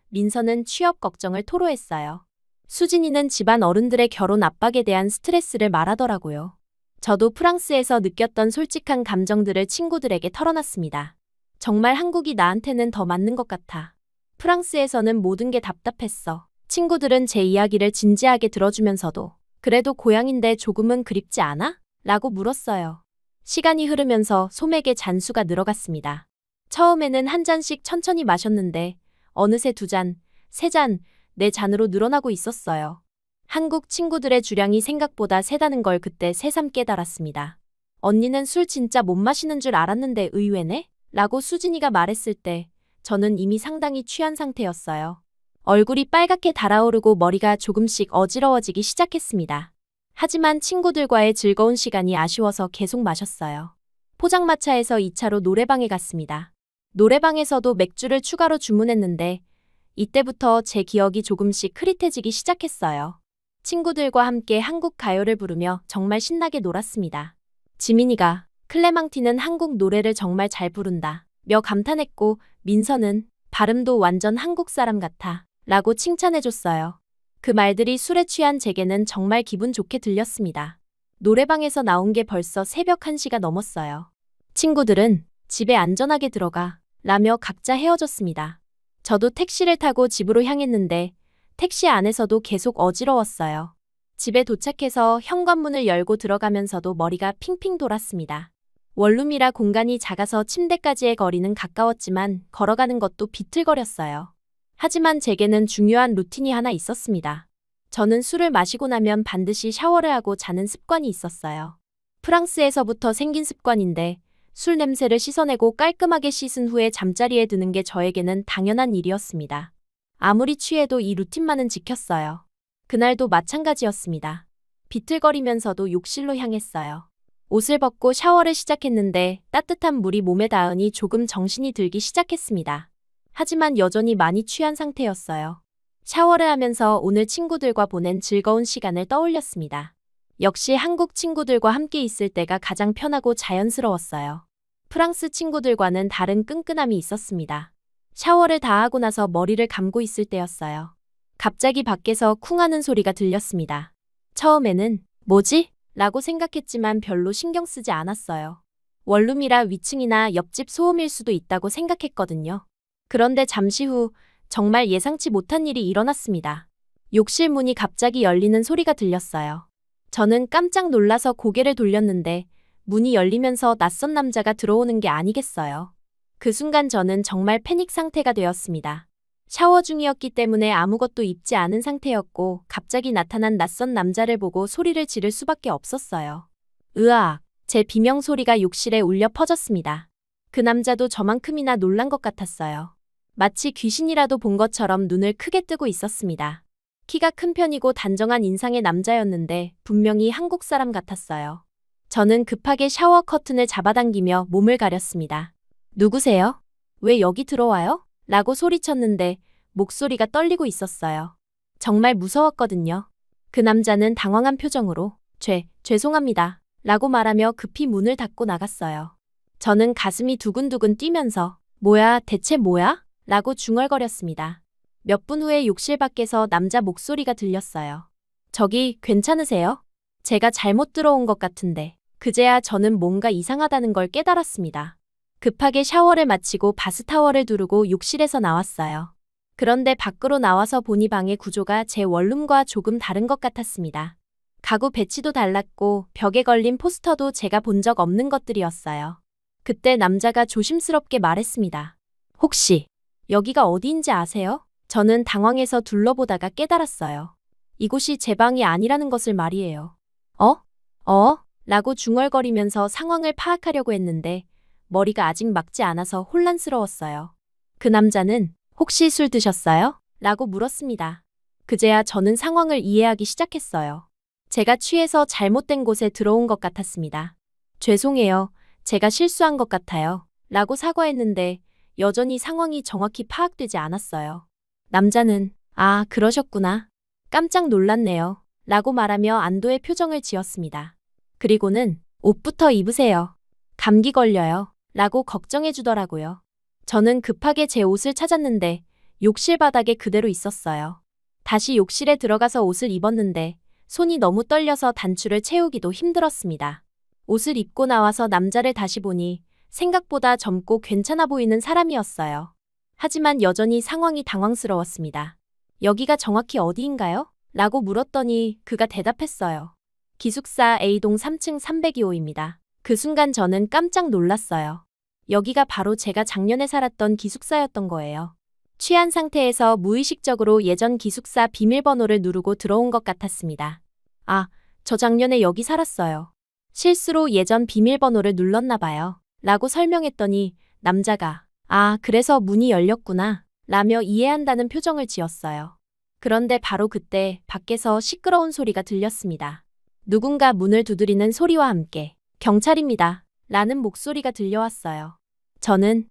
민서는 취업 걱정을 토로했어요. 수진이는 집안 어른들의 결혼 압박에 대한 스트레스를 말하더라고요. 저도 프랑스에서 느꼈던 솔직한 감정들을 친구들에게 털어놨습니다. 정말 한국이 나한테는 더 맞는 것 같아. 프랑스에서는 모든 게 답답했어. 친구들은 제 이야기를 진지하게 들어주면서도 그래도 고향인데 조금은 그립지 않아? 라고 물었어요. 시간이 흐르면서 소맥의 잔수가 늘어갔습니다. 처음에는 한 잔씩 천천히 마셨는데 어느새 2잔, 3잔, 4잔으로 늘어나고 있었어요. 한국 친구들의 주량이 생각보다 세다는 걸 그때 새삼 깨달았습니다. 언니는 술 진짜 못 마시는 줄 알았는데 의외네? 라고 수진이가 말했을 때 저는 이미 상당히 취한 상태였어요. 얼굴이 빨갛게 달아오르고 머리가 조금씩 어지러워지기 시작했습니다. 하지만 친구들과의 즐거운 시간이 아쉬워서 계속 마셨어요. 포장마차에서 2차로 노래방에 갔습니다. 노래방에서도 맥주를 추가로 주문했는데 이때부터 제 기억이 조금씩 흐릿해지기 시작했어요. 친구들과 함께 한국 가요를 부르며 정말 신나게 놀았습니다. 지민이가 클레망티는 한국 노래를 정말 잘 부른다 며 감탄했고 민서는 발음도 완전 한국 사람 같아 라고 칭찬해줬어요. 그 말들이 술에 취한 제게는 정말 기분 좋게 들렸습니다. 노래방에서 나온 게 벌써 새벽 1시가 넘었어요. 친구들은 집에 안전하게 들어가 라며 각자 헤어졌습니다. 저도 택시를 타고 집으로 향했는데 택시 안에서도 계속 어지러웠어요. 집에 도착해서 현관문을 열고 들어가면서도 머리가 핑핑 돌았습니다. 원룸이라 공간이 작아서 침대까지의 거리는 가까웠지만 걸어가는 것도 비틀거렸어요. 하지만 제게는 중요한 루틴이 하나 있었습니다. 저는 술을 마시고 나면 반드시 샤워를 하고 자는 습관이 있었어요. 프랑스에서부터 생긴 습관인데 술 냄새를 씻어내고 깔끔하게 씻은 후에 잠자리에 드는 게 저에게는 당연한 일이었습니다. 아무리 취해도 이 루틴만은 지켰어요. 그날도 마찬가지였습니다. 비틀거리면서도 욕실로 향했어요. 옷을 벗고 샤워를 시작했는데 따뜻한 물이 몸에 닿으니 조금 정신이 들기 시작했습니다. 하지만 여전히 많이 취한 상태였어요. 샤워를 하면서 오늘 친구들과 보낸 즐거운 시간을 떠올렸습니다. 역시 한국 친구들과 함께 있을 때가 가장 편하고 자연스러웠어요. 프랑스 친구들과는 다른 끈끈함이 있었습니다. 샤워를 다 하고 나서 머리를 감고 있을 때였어요. 갑자기 밖에서 쿵 하는 소리가 들렸습니다. 처음에는 뭐지? 라고 생각했지만 별로 신경 쓰지 않았어요. 원룸이라 위층이나 옆집 소음일 수도 있다고 생각했거든요. 그런데 잠시 후 정말 예상치 못한 일이 일어났습니다. 욕실 문이 갑자기 열리는 소리가 들렸어요. 저는 깜짝 놀라서 고개를 돌렸는데 문이 열리면서 낯선 남자가 들어오는 게 아니겠어요. 그 순간 저는 정말 패닉 상태가 되었습니다. 샤워 중이었기 때문에 아무것도 입지 않은 상태였고 갑자기 나타난 낯선 남자를 보고 소리를 지를 수밖에 없었어요. 으악! 제 비명 소리가 욕실에 울려 퍼졌습니다. 그 남자도 저만큼이나 놀란 것 같았어요. 마치 귀신이라도 본 것처럼 눈을 크게 뜨고 있었습니다. 키가 큰 편이고 단정한 인상의 남자였는데 분명히 한국 사람 같았어요. 저는 급하게 샤워 커튼을 잡아당기며 몸을 가렸습니다. 누구세요? 왜 여기 들어와요? 라고 소리쳤는데 목소리가 떨리고 있었어요. 정말 무서웠거든요. 그 남자는 당황한 표정으로 죄송합니다. 라고 말하며 급히 문을 닫고 나갔어요. 저는 가슴이 두근두근 뛰면서 뭐야, 대체 뭐야? 라고 중얼거렸습니다. 몇 분 후에 욕실 밖에서 남자 목소리가 들렸어요. 저기 괜찮으세요? 제가 잘못 들어온 것 같은데. 그제야 저는 뭔가 이상하다는 걸 깨달았습니다. 급하게 샤워를 마치고 바스타월을 두르고 욕실에서 나왔어요. 그런데 밖으로 나와서 보니 방의 구조가 제 원룸과 조금 다른 것 같았습니다. 가구 배치도 달랐고 벽에 걸린 포스터도 제가 본 적 없는 것들이었어요. 그때 남자가 조심스럽게 말했습니다. 혹시 여기가 어디인지 아세요? 저는 당황해서 둘러보다가 깨달았어요. 이곳이 제 방이 아니라는 것을 말이에요. 라고 중얼거리면서 상황을 파악하려고 했는데 머리가 아직 막지 않아서 혼란스러웠어요. 그 남자는 혹시 술 드셨어요? 라고 물었습니다. 그제야 저는 상황을 이해하기 시작했어요. 제가 취해서 잘못된 곳에 들어온 것 같았습니다. 죄송해요. 제가 실수한 것 같아요. 라고 사과했는데 여전히 상황이 정확히 파악되지 않았어요. 남자는 아, 그러셨구나. 깜짝 놀랐네요. 라고 말하며 안도의 표정을 지었습니다. 그리고는 옷부터 입으세요. 감기 걸려요. 라고 걱정해 주더라고요. 저는 급하게 제 옷을 찾았는데 욕실 바닥에 그대로 있었어요. 다시 욕실에 들어가서 옷을 입었는데 손이 너무 떨려서 단추를 채우기도 힘들었습니다. 옷을 입고 나와서 남자를 다시 보니 생각보다 젊고 괜찮아 보이는 사람이었어요. 하지만 여전히 상황이 당황스러웠습니다. 여기가 정확히 어디인가요? 라고 물었더니 그가 대답했어요. 기숙사 A동 3층 302호입니다. 그 순간 저는 깜짝 놀랐어요. 여기가 바로 제가 작년에 살았던 기숙사였던 거예요. 취한 상태에서 무의식적으로 예전 기숙사 비밀번호를 누르고 들어온 것 같았습니다. 아, 저 작년에 여기 살았어요. 실수로 예전 비밀번호를 눌렀나 봐요. 라고 설명했더니 남자가 아, 그래서 문이 열렸구나. 라며 이해한다는 표정을 지었어요. 그런데 바로 그때 밖에서 시끄러운 소리가 들렸습니다. 누군가 문을 두드리는 소리와 함께 경찰입니다. 라는 목소리가 들려왔어요. 저는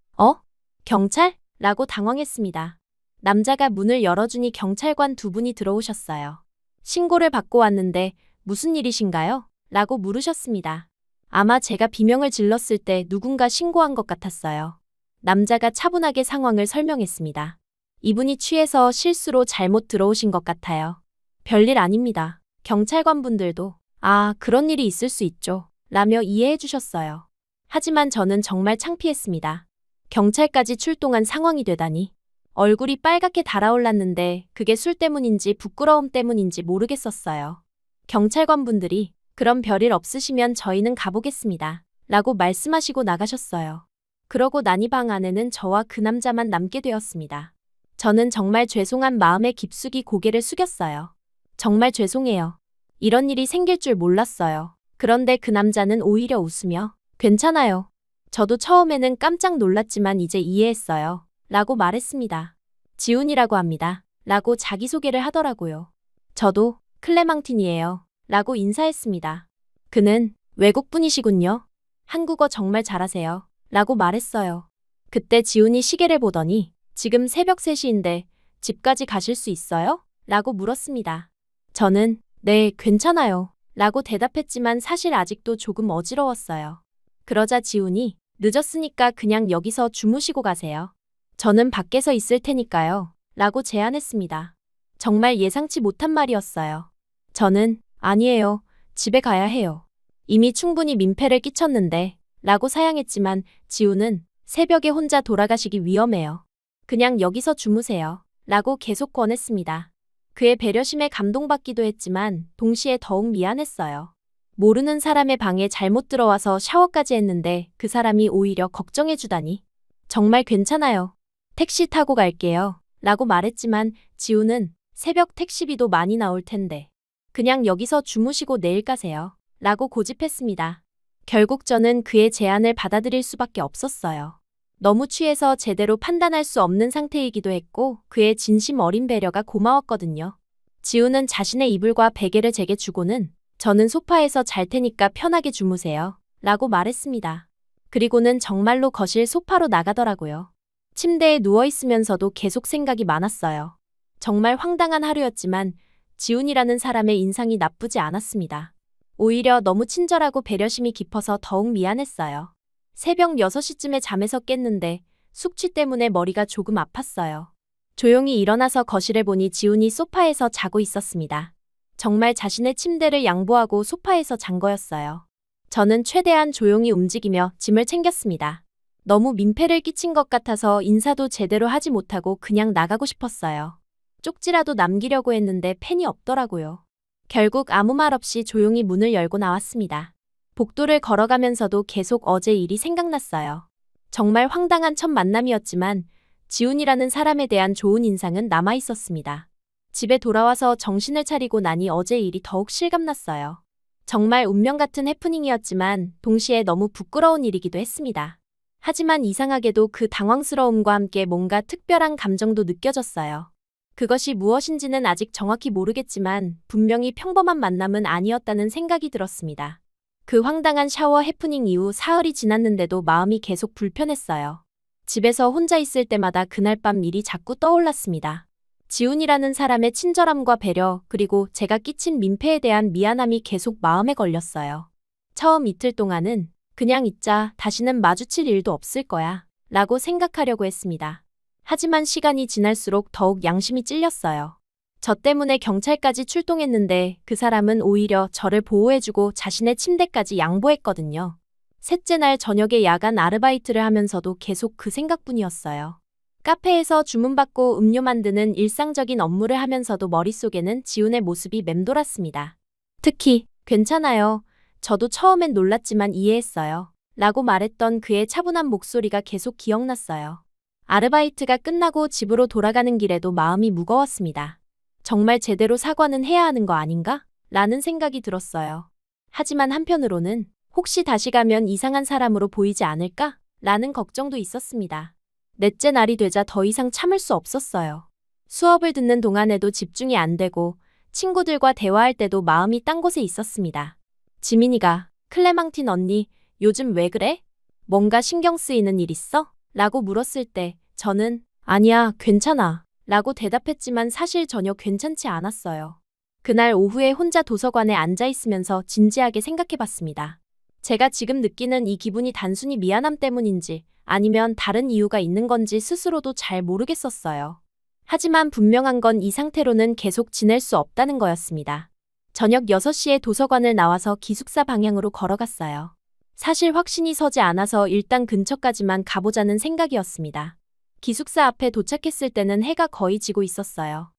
경찰? 라고 당황했습니다. 남자가 문을 열어주니 경찰관 두 분이 들어오셨어요. 신고를 받고 왔는데 무슨 일이신가요? 라고 물으셨습니다. 아마 제가 비명을 질렀을 때 누군가 신고한 것 같았어요. 남자가 차분하게 상황을 설명했습니다. 이분이 취해서 실수로 잘못 들어오신 것 같아요. 별일 아닙니다. 경찰관분들도 아, 그런 일이 있을 수 있죠. 라며 이해해 주셨어요. 하지만 저는 정말 창피했습니다. 경찰까지 출동한 상황이 되다니. 얼굴이 빨갛게 달아올랐는데 그게 술 때문인지 부끄러움 때문인지 모르겠었어요. 경찰관분들이 그럼 별일 없으시면 저희는 가보겠습니다. 라고 말씀하시고 나가셨어요. 그러고 나니 방 안에는 저와 그 남자만 남게 되었습니다. 저는 정말 죄송한 마음에 깊숙이 고개를 숙였어요. 정말 죄송해요. 이런 일이 생길 줄 몰랐어요. 그런데 그 남자는 오히려 웃으며 괜찮아요. 저도 처음에는 깜짝 놀랐지만 이제 이해했어요. 라고 말했습니다. 지훈이라고 합니다. 라고 자기소개를 하더라고요. 저도 클레망틴이에요. 라고 인사했습니다. 그는 외국분이시군요. 한국어 정말 잘하세요. 라고 말했어요. 그때 지훈이 시계를 보더니 지금 새벽 3시인데 집까지 가실 수 있어요? 라고 물었습니다. 저는 네, 괜찮아요. 라고 대답했지만 사실 아직도 조금 어지러웠어요. 그러자 지훈이 늦었으니까 그냥 여기서 주무시고 가세요. 저는 밖에서 있을 테니까요. 라고 제안했습니다. 정말 예상치 못한 말이었어요. 저는 아니에요. 집에 가야 해요. 이미 충분히 민폐를 끼쳤는데 라고 사양했지만 지훈은 새벽에 혼자 돌아가시기 위험해요. 그냥 여기서 주무세요. 라고 계속 권했습니다. 그의 배려심에 감동받기도 했지만 동시에 더욱 미안했어요. 모르는 사람의 방에 잘못 들어와서 샤워까지 했는데 그 사람이 오히려 걱정해주다니. 정말 괜찮아요. 택시 타고 갈게요. 라고 말했지만 지훈은 새벽 택시비도 많이 나올 텐데 그냥 여기서 주무시고 내일 가세요. 라고 고집했습니다. 결국 저는 그의 제안을 받아들일 수밖에 없었어요. 너무 취해서 제대로 판단할 수 없는 상태이기도 했고 그의 진심 어린 배려가 고마웠거든요. 지훈은 자신의 이불과 베개를 제게 주고는 저는 소파에서 잘 테니까 편하게 주무세요. 라고 말했습니다. 그리고는 정말로 거실 소파로 나가더라고요. 침대에 누워있으면서도 계속 생각이 많았어요. 정말 황당한 하루였지만 지훈이라는 사람의 인상이 나쁘지 않았습니다. 오히려 너무 친절하고 배려심이 깊어서 더욱 미안했어요. 새벽 6시쯤에 잠에서 깼는데 숙취 때문에 머리가 조금 아팠어요. 조용히 일어나서 거실에 보니 지훈이 소파에서 자고 있었습니다. 정말 자신의 침대를 양보하고 소파에서 잔 거였어요. 저는 최대한 조용히 움직이며 짐을 챙겼습니다. 너무 민폐를 끼친 것 같아서 인사도 제대로 하지 못하고 그냥 나가고 싶었어요. 쪽지라도 남기려고 했는데 펜이 없더라고요. 결국 아무 말 없이 조용히 문을 열고 나왔습니다. 복도를 걸어가면서도 계속 어제 일이 생각났어요. 정말 황당한 첫 만남이었지만 지훈이라는 사람에 대한 좋은 인상은 남아있었습니다. 집에 돌아와서 정신을 차리고 나니 어제 일이 더욱 실감났어요. 정말 운명 같은 해프닝이었지만 동시에 너무 부끄러운 일이기도 했습니다. 하지만 이상하게도 그 당황스러움과 함께 뭔가 특별한 감정도 느껴졌어요. 그것이 무엇인지는 아직 정확히 모르겠지만 분명히 평범한 만남은 아니었다는 생각이 들었습니다. 그 황당한 샤워 해프닝 이후 사흘이 지났는데도 마음이 계속 불편했어요. 집에서 혼자 있을 때마다 그날 밤 일이 자꾸 떠올랐습니다. 지훈이라는 사람의 친절함과 배려, 그리고 제가 끼친 민폐에 대한 미안함이 계속 마음에 걸렸어요. 처음 이틀 동안은 그냥 있자, 다시는 마주칠 일도 없을 거야 라고 생각하려고 했습니다. 하지만 시간이 지날수록 더욱 양심이 찔렸어요. 저 때문에 경찰까지 출동했는데 그 사람은 오히려 저를 보호해주고 자신의 침대까지 양보했거든요. 셋째 날 저녁에 야간 아르바이트를 하면서도 계속 그 생각뿐이었어요. 카페에서 주문받고 음료 만드는 일상적인 업무를 하면서도 머릿속에는 지훈의 모습이 맴돌았습니다. 특히 괜찮아요. 저도 처음엔 놀랐지만 이해했어요. 라고 말했던 그의 차분한 목소리가 계속 기억났어요. 아르바이트가 끝나고 집으로 돌아가는 길에도 마음이 무거웠습니다. 정말 제대로 사과는 해야 하는 거 아닌가? 라는 생각이 들었어요. 하지만 한편으로는 혹시 다시 가면 이상한 사람으로 보이지 않을까? 라는 걱정도 있었습니다. 넷째 날이 되자 더 이상 참을 수 없었어요. 수업을 듣는 동안에도 집중이 안 되고 친구들과 대화할 때도 마음이 딴 곳에 있었습니다. 지민이가 클레망틴 언니, 요즘 왜 그래? 뭔가 신경 쓰이는 일 있어? 라고 물었을 때 저는 아니야, 괜찮아 라고 대답했지만 사실 전혀 괜찮지 않았어요. 그날 오후에 혼자 도서관에 앉아 있으면서 진지하게 생각해봤습니다. 제가 지금 느끼는 이 기분이 단순히 미안함 때문인지 아니면 다른 이유가 있는 건지 스스로도 잘 모르겠었어요. 하지만 분명한 건 이 상태로는 계속 지낼 수 없다는 거였습니다. 저녁 6시에 도서관을 나와서 기숙사 방향으로 걸어갔어요. 사실 확신이 서지 않아서 일단 근처까지만 가보자는 생각이었습니다. 기숙사 앞에 도착했을 때는 해가 거의 지고 있었어요.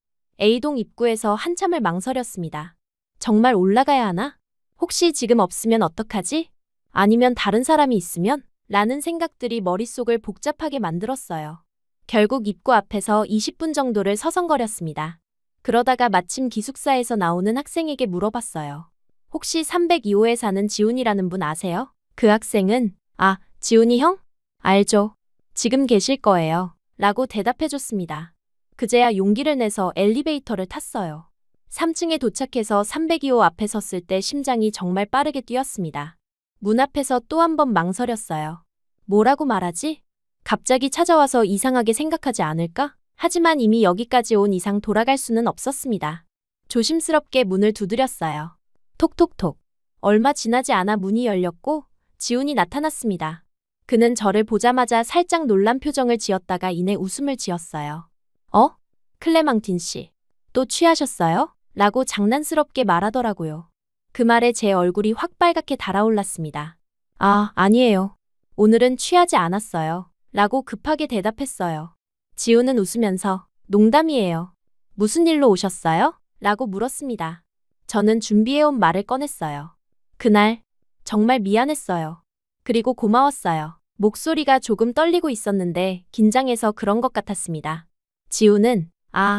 A동 입구에서 한참을 망설였습니다. 정말 올라가야 하나? 혹시 지금 없으면 어떡하지? 아니면 다른 사람이 있으면? 라는 생각들이 머릿속을 복잡하게 만들었어요. 결국 입구 앞에서 20분 정도를 서성거렸습니다. 그러다가 마침 기숙사에서 나오는 학생에게 물어봤어요. 혹시 302호에 사는 지훈이라는 분 아세요? 그 학생은 지훈이 형? 알죠. 지금 계실 거예요. 라고 대답해줬습니다. 그제야 용기를 내서 엘리베이터를 탔어요. 3층에 도착해서 302호 앞에 섰을 때 심장이 정말 빠르게 뛰었습니다. 문 앞에서 또 한 번 망설였어요. 뭐라고 말하지? 갑자기 찾아와서 이상하게 생각하지 않을까? 하지만 이미 여기까지 온 이상 돌아갈 수는 없었습니다. 조심스럽게 문을 두드렸어요. 톡톡톡. 얼마 지나지 않아 문이 열렸고 지훈이 나타났습니다. 그는 저를 보자마자 살짝 놀란 표정을 지었다가 이내 웃음을 지었어요. 클레망틴 씨. 또 취하셨어요? 라고 장난스럽게 말하더라고요. 그 말에 제 얼굴이 확 빨갛게 달아올랐습니다. 아니에요. 오늘은 취하지 않았어요. 라고 급하게 대답했어요. 지훈은 웃으면서 농담이에요. 무슨 일로 오셨어요? 라고 물었습니다. 저는 준비해온 말을 꺼냈어요. 그날 정말 미안했어요. 그리고 고마웠어요. 목소리가 조금 떨리고 있었는데 긴장해서 그런 것 같았습니다. 지훈은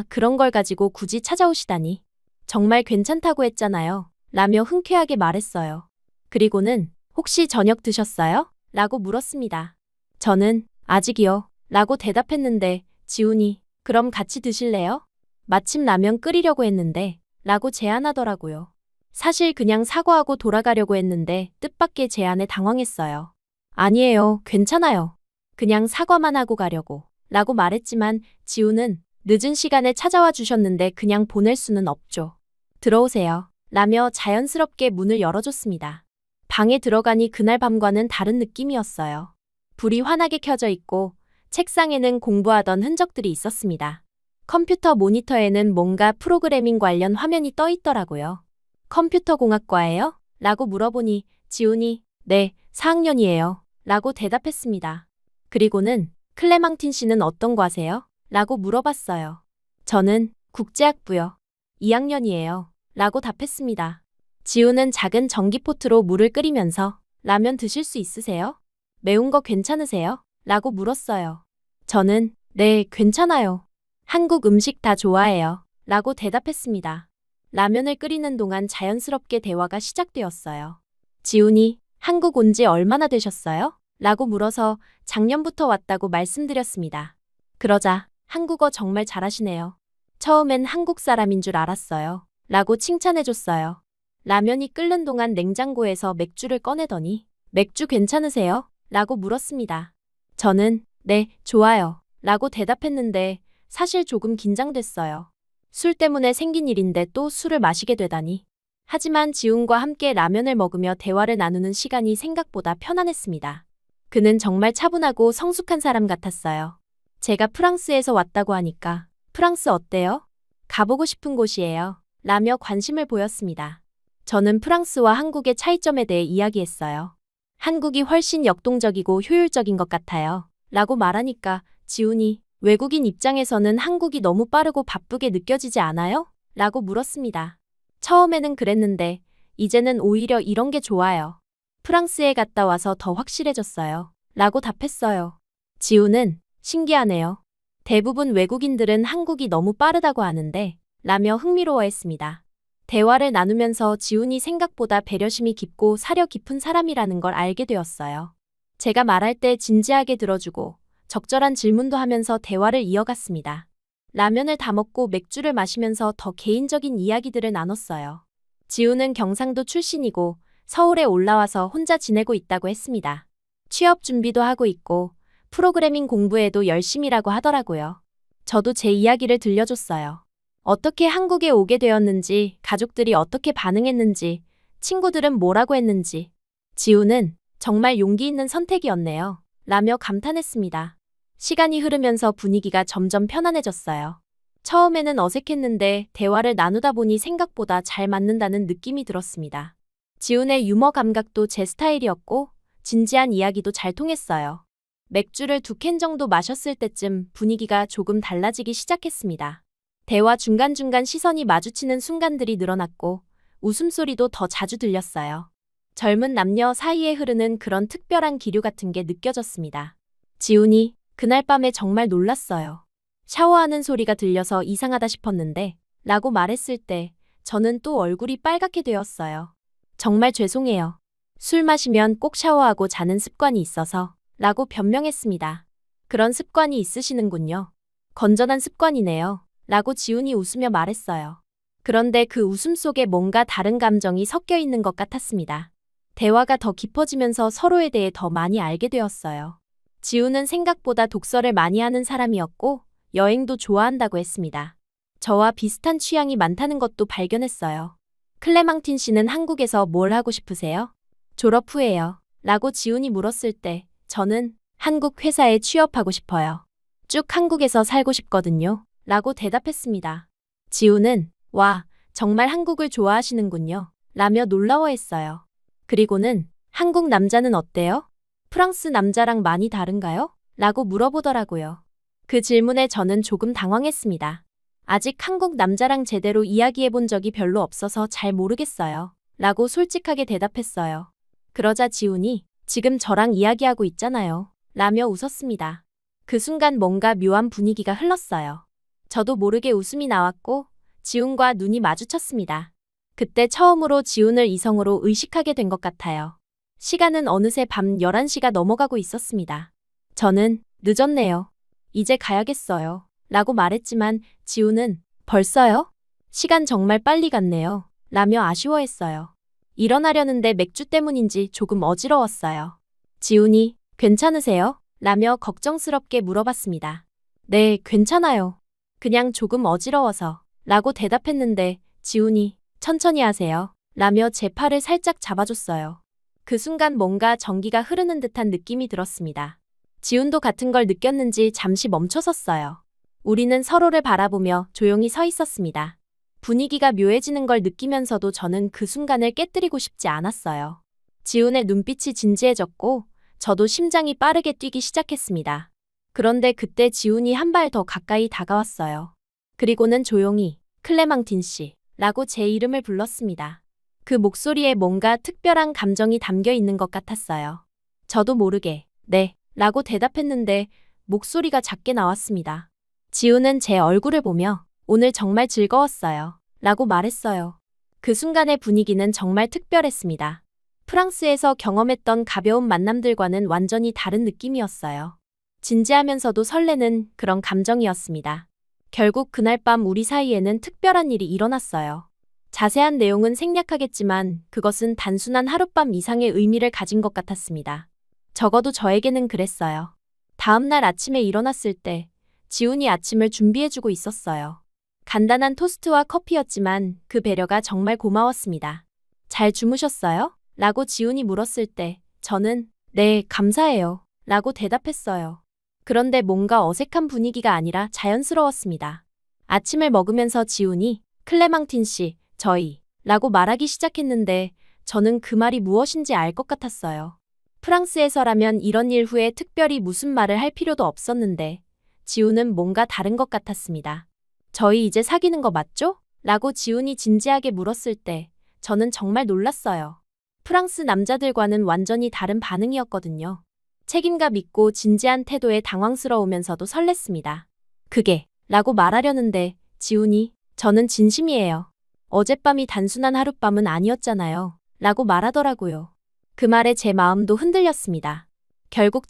그런 걸 가지고 굳이 찾아오시다니. 정말 괜찮다고 했잖아요. 라며 흔쾌하게 말했어요. 그리고는 혹시 저녁 드셨어요? 라고 물었습니다. 저는 아직이요. 라고 대답했는데 지훈이 그럼 같이 드실래요? 마침 라면 끓이려고 했는데 라고 제안하더라고요. 사실 그냥 사과하고 돌아가려고 했는데 뜻밖의 제안에 당황했어요. 아니에요. 괜찮아요. 그냥 사과만 하고 가려고 라고 말했지만 지훈은 늦은 시간에 찾아와 주셨는데 그냥 보낼 수는 없죠. 들어오세요. 라며 자연스럽게 문을 열어줬습니다. 방에 들어가니 그날 밤과는 다른 느낌이었어요. 불이 환하게 켜져 있고 책상에는 공부하던 흔적들이 있었습니다. 컴퓨터 모니터에는 뭔가 프로그래밍 관련 화면이 떠 있더라고요. 컴퓨터 공학과예요? 라고 물어보니 지훈이 네, 4학년이에요. 라고 대답했습니다. 그리고는 클레망틴 씨는 어떤 과세요? 라고 물어봤어요. 저는 국제학부요. 2학년이에요. 라고 답했습니다. 지훈은 작은 전기포트로 물을 끓이면서 라면 드실 수 있으세요? 매운 거 괜찮으세요? 라고 물었어요. 저는 네, 괜찮아요. 한국 음식 다 좋아해요. 라고 대답했습니다. 라면을 끓이는 동안 자연스럽게 대화가 시작되었어요. 지훈이 한국 온 지 얼마나 되셨어요? 라고 물어서 작년부터 왔다고 말씀드렸습니다. 그러자 한국어 정말 잘하시네요. 처음엔 한국 사람인 줄 알았어요. 라고 칭찬해줬어요. 라면이 끓는 동안 냉장고에서 맥주를 꺼내더니 맥주 괜찮으세요? 라고 물었습니다. 저는 네, 좋아요. 라고 대답했는데 사실 조금 긴장됐어요. 술 때문에 생긴 일인데 또 술을 마시게 되다니. 하지만 지훈과 함께 라면을 먹으며 대화를 나누는 시간이 생각보다 편안했습니다. 그는 정말 차분하고 성숙한 사람 같았어요. 제가 프랑스에서 왔다고 하니까 프랑스 어때요? 가보고 싶은 곳이에요. 라며 관심을 보였습니다. 저는 프랑스와 한국의 차이점에 대해 이야기했어요. 한국이 훨씬 역동적이고 효율적인 것 같아요. 라고 말하니까 지훈이 외국인 입장에서는 한국이 너무 빠르고 바쁘게 느껴지지 않아요? 라고 물었습니다. 처음에는 그랬는데 이제는 오히려 이런 게 좋아요. 프랑스에 갔다 와서 더 확실해졌어요. 라고 답했어요. 지훈은 신기하네요. 대부분 외국인들은 한국이 너무 빠르다고 하는데 라며 흥미로워했습니다. 대화를 나누면서 지훈이 생각보다 배려심이 깊고 사려 깊은 사람이라는 걸 알게 되었어요. 제가 말할 때 진지하게 들어주고 적절한 질문도 하면서 대화를 이어갔습니다. 라면을 다 먹고 맥주를 마시면서 더 개인적인 이야기들을 나눴어요. 지훈은 경상도 출신이고 서울에 올라와서 혼자 지내고 있다고 했습니다. 취업 준비도 하고 있고 프로그래밍 공부에도 열심이라고 하더라고요. 저도 제 이야기를 들려줬어요. 어떻게 한국에 오게 되었는지, 가족들이 어떻게 반응했는지, 친구들은 뭐라고 했는지. 지훈은 정말 용기 있는 선택이었네요. 라며 감탄했습니다. 시간이 흐르면서 분위기가 점점 편안해졌어요. 처음에는 어색했는데 대화를 나누다 보니 생각보다 잘 맞는다는 느낌이 들었습니다. 지훈의 유머 감각도 제 스타일이었고 진지한 이야기도 잘 통했어요. 맥주를 2캔 정도 마셨을 때쯤 분위기가 조금 달라지기 시작했습니다. 대화 중간중간 시선이 마주치는 순간들이 늘어났고 웃음소리도 더 자주 들렸어요. 젊은 남녀 사이에 흐르는 그런 특별한 기류 같은 게 느껴졌습니다. 지훈이 그날 밤에 정말 놀랐어요. 샤워하는 소리가 들려서 이상하다 싶었는데 라고 말했을 때 저는 또 얼굴이 빨갛게 되었어요. 정말 죄송해요. 술 마시면 꼭 샤워하고 자는 습관이 있어서 라고 변명했습니다. 그런 습관이 있으시는군요. 건전한 습관이네요. 라고 지훈이 웃으며 말했어요. 그런데 그 웃음 속에 뭔가 다른 감정이 섞여 있는 것 같았습니다. 대화가 더 깊어지면서 서로에 대해 더 많이 알게 되었어요. 지훈은 생각보다 독서를 많이 하는 사람이었고 여행도 좋아한다고 했습니다. 저와 비슷한 취향이 많다는 것도 발견했어요. 클레망틴 씨는 한국에서 뭘 하고 싶으세요? 졸업 후에요. 라고 지훈이 물었을 때 저는 한국 회사에 취업하고 싶어요. 쭉 한국에서 살고 싶거든요. 라고 대답했습니다. 지훈은 와, 정말 한국을 좋아하시는군요. 라며 놀라워했어요. 그리고는 한국 남자는 어때요? 프랑스 남자랑 많이 다른가요? 라고 물어보더라고요. 그 질문에 저는 조금 당황했습니다. 아직 한국 남자랑 제대로 이야기해 본 적이 별로 없어서 잘 모르겠어요. 라고 솔직하게 대답했어요. 그러자 지훈이 지금 저랑 이야기하고 있잖아요. 라며 웃었습니다. 그 순간 뭔가 묘한 분위기가 흘렀어요. 저도 모르게 웃음이 나왔고 지훈과 눈이 마주쳤습니다. 그때 처음으로 지훈을 이성으로 의식하게 된 것 같아요. 시간은 어느새 밤 11시가 넘어가고 있었습니다. 저는 늦었네요. 이제 가야겠어요. 라고 말했지만 지훈은 벌써요? 시간 정말 빨리 갔네요. 라며 아쉬워했어요. 일어나려는데 맥주 때문인지 조금 어지러웠어요. 지훈이 괜찮으세요? 라며 걱정스럽게 물어봤습니다. 네, 괜찮아요. 그냥 조금 어지러워서. 라고 대답했는데 지훈이 천천히 하세요. 라며 제 팔을 살짝 잡아줬어요. 그 순간 뭔가 전기가 흐르는 듯한 느낌이 들었습니다. 지훈도 같은 걸 느꼈는지 잠시 멈춰섰어요. 우리는 서로를 바라보며 조용히 서 있었습니다. 분위기가 묘해지는 걸 느끼면서도 저는 그 순간을 깨뜨리고 싶지 않았어요. 지훈의 눈빛이 진지해졌고 저도 심장이 빠르게 뛰기 시작했습니다. 그런데 그때 지훈이 한 발 더 가까이 다가왔어요. 그리고는 조용히 클레망틴 씨 라고 제 이름을 불렀습니다. 그 목소리에 뭔가 특별한 감정이 담겨 있는 것 같았어요. 저도 모르게 네 라고 대답했는데 목소리가 작게 나왔습니다. 지훈은 제 얼굴을 보며 오늘 정말 즐거웠어요. 라고 말했어요. 그 순간의 분위기는 정말 특별했습니다. 프랑스에서 경험했던 가벼운 만남들과는 완전히 다른 느낌이었어요. 진지하면서도 설레는 그런 감정이었습니다. 결국 그날 밤 우리 사이에는 특별한 일이 일어났어요. 자세한 내용은 생략하겠지만 그것은 단순한 하룻밤 이상의 의미를 가진 것 같았습니다. 적어도 저에게는 그랬어요. 다음 날 아침에 일어났을 때 지훈이 아침을 준비해주고 있었어요. 간단한 토스트와 커피였지만 그 배려가 정말 고마웠습니다. 잘 주무셨어요? 라고 지훈이 물었을 때 저는 네, 감사해요. 라고 대답했어요. 그런데 뭔가 어색한 분위기가 아니라 자연스러웠습니다. 아침을 먹으면서 지훈이 클레망틴 씨, 저희 라고 말하기 시작했는데 저는 그 말이 무엇인지 알 것 같았어요. 프랑스에서라면 이런 일 후에 특별히 무슨 말을 할 필요도 없었는데 지훈은 뭔가 다른 것 같았습니다. 저희 이제 사귀는 거 맞죠? 라고 지훈이 진지하게 물었을 때 저는 정말 놀랐어요. 프랑스 남자들과는 완전히 다른 반응이었거든요. 책임감 있고 진지한 태도에 당황스러우면서도 설렜습니다. 그게 라고 말하려는데 지훈이 저는 진심이에요. 어젯밤이 단순한 하룻밤은 아니었잖아요. 라고 말하더라고요. 그 말에 제 마음도 흔들렸습니다. 결국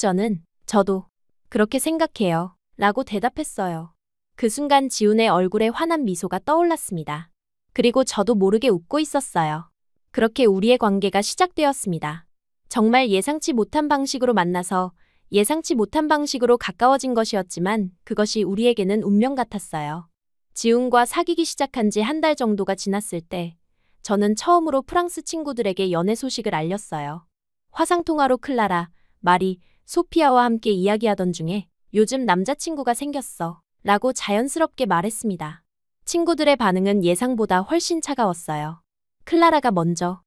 저도 그렇게 생각해요. 라고 대답했어요. 그 순간 지훈의 얼굴에 환한 미소가 떠올랐습니다. 그리고 저도 모르게 웃고 있었어요. 그렇게 우리의 관계가 시작되었습니다. 정말 예상치 못한 방식으로 만나서 예상치 못한 방식으로 가까워진 것이었지만 그것이 우리에게는 운명 같았어요. 지훈과 사귀기 시작한 지 한 달 정도가 지났을 때 저는 처음으로 프랑스 친구들에게 연애 소식을 알렸어요. 화상통화로 클라라, 마리, 소피아와 함께 이야기하던 중에 요즘 남자친구가 생겼어 라고 자연스럽게 말했습니다. 친구들의 반응은 예상보다 훨씬 차가웠어요. 클라라가 먼저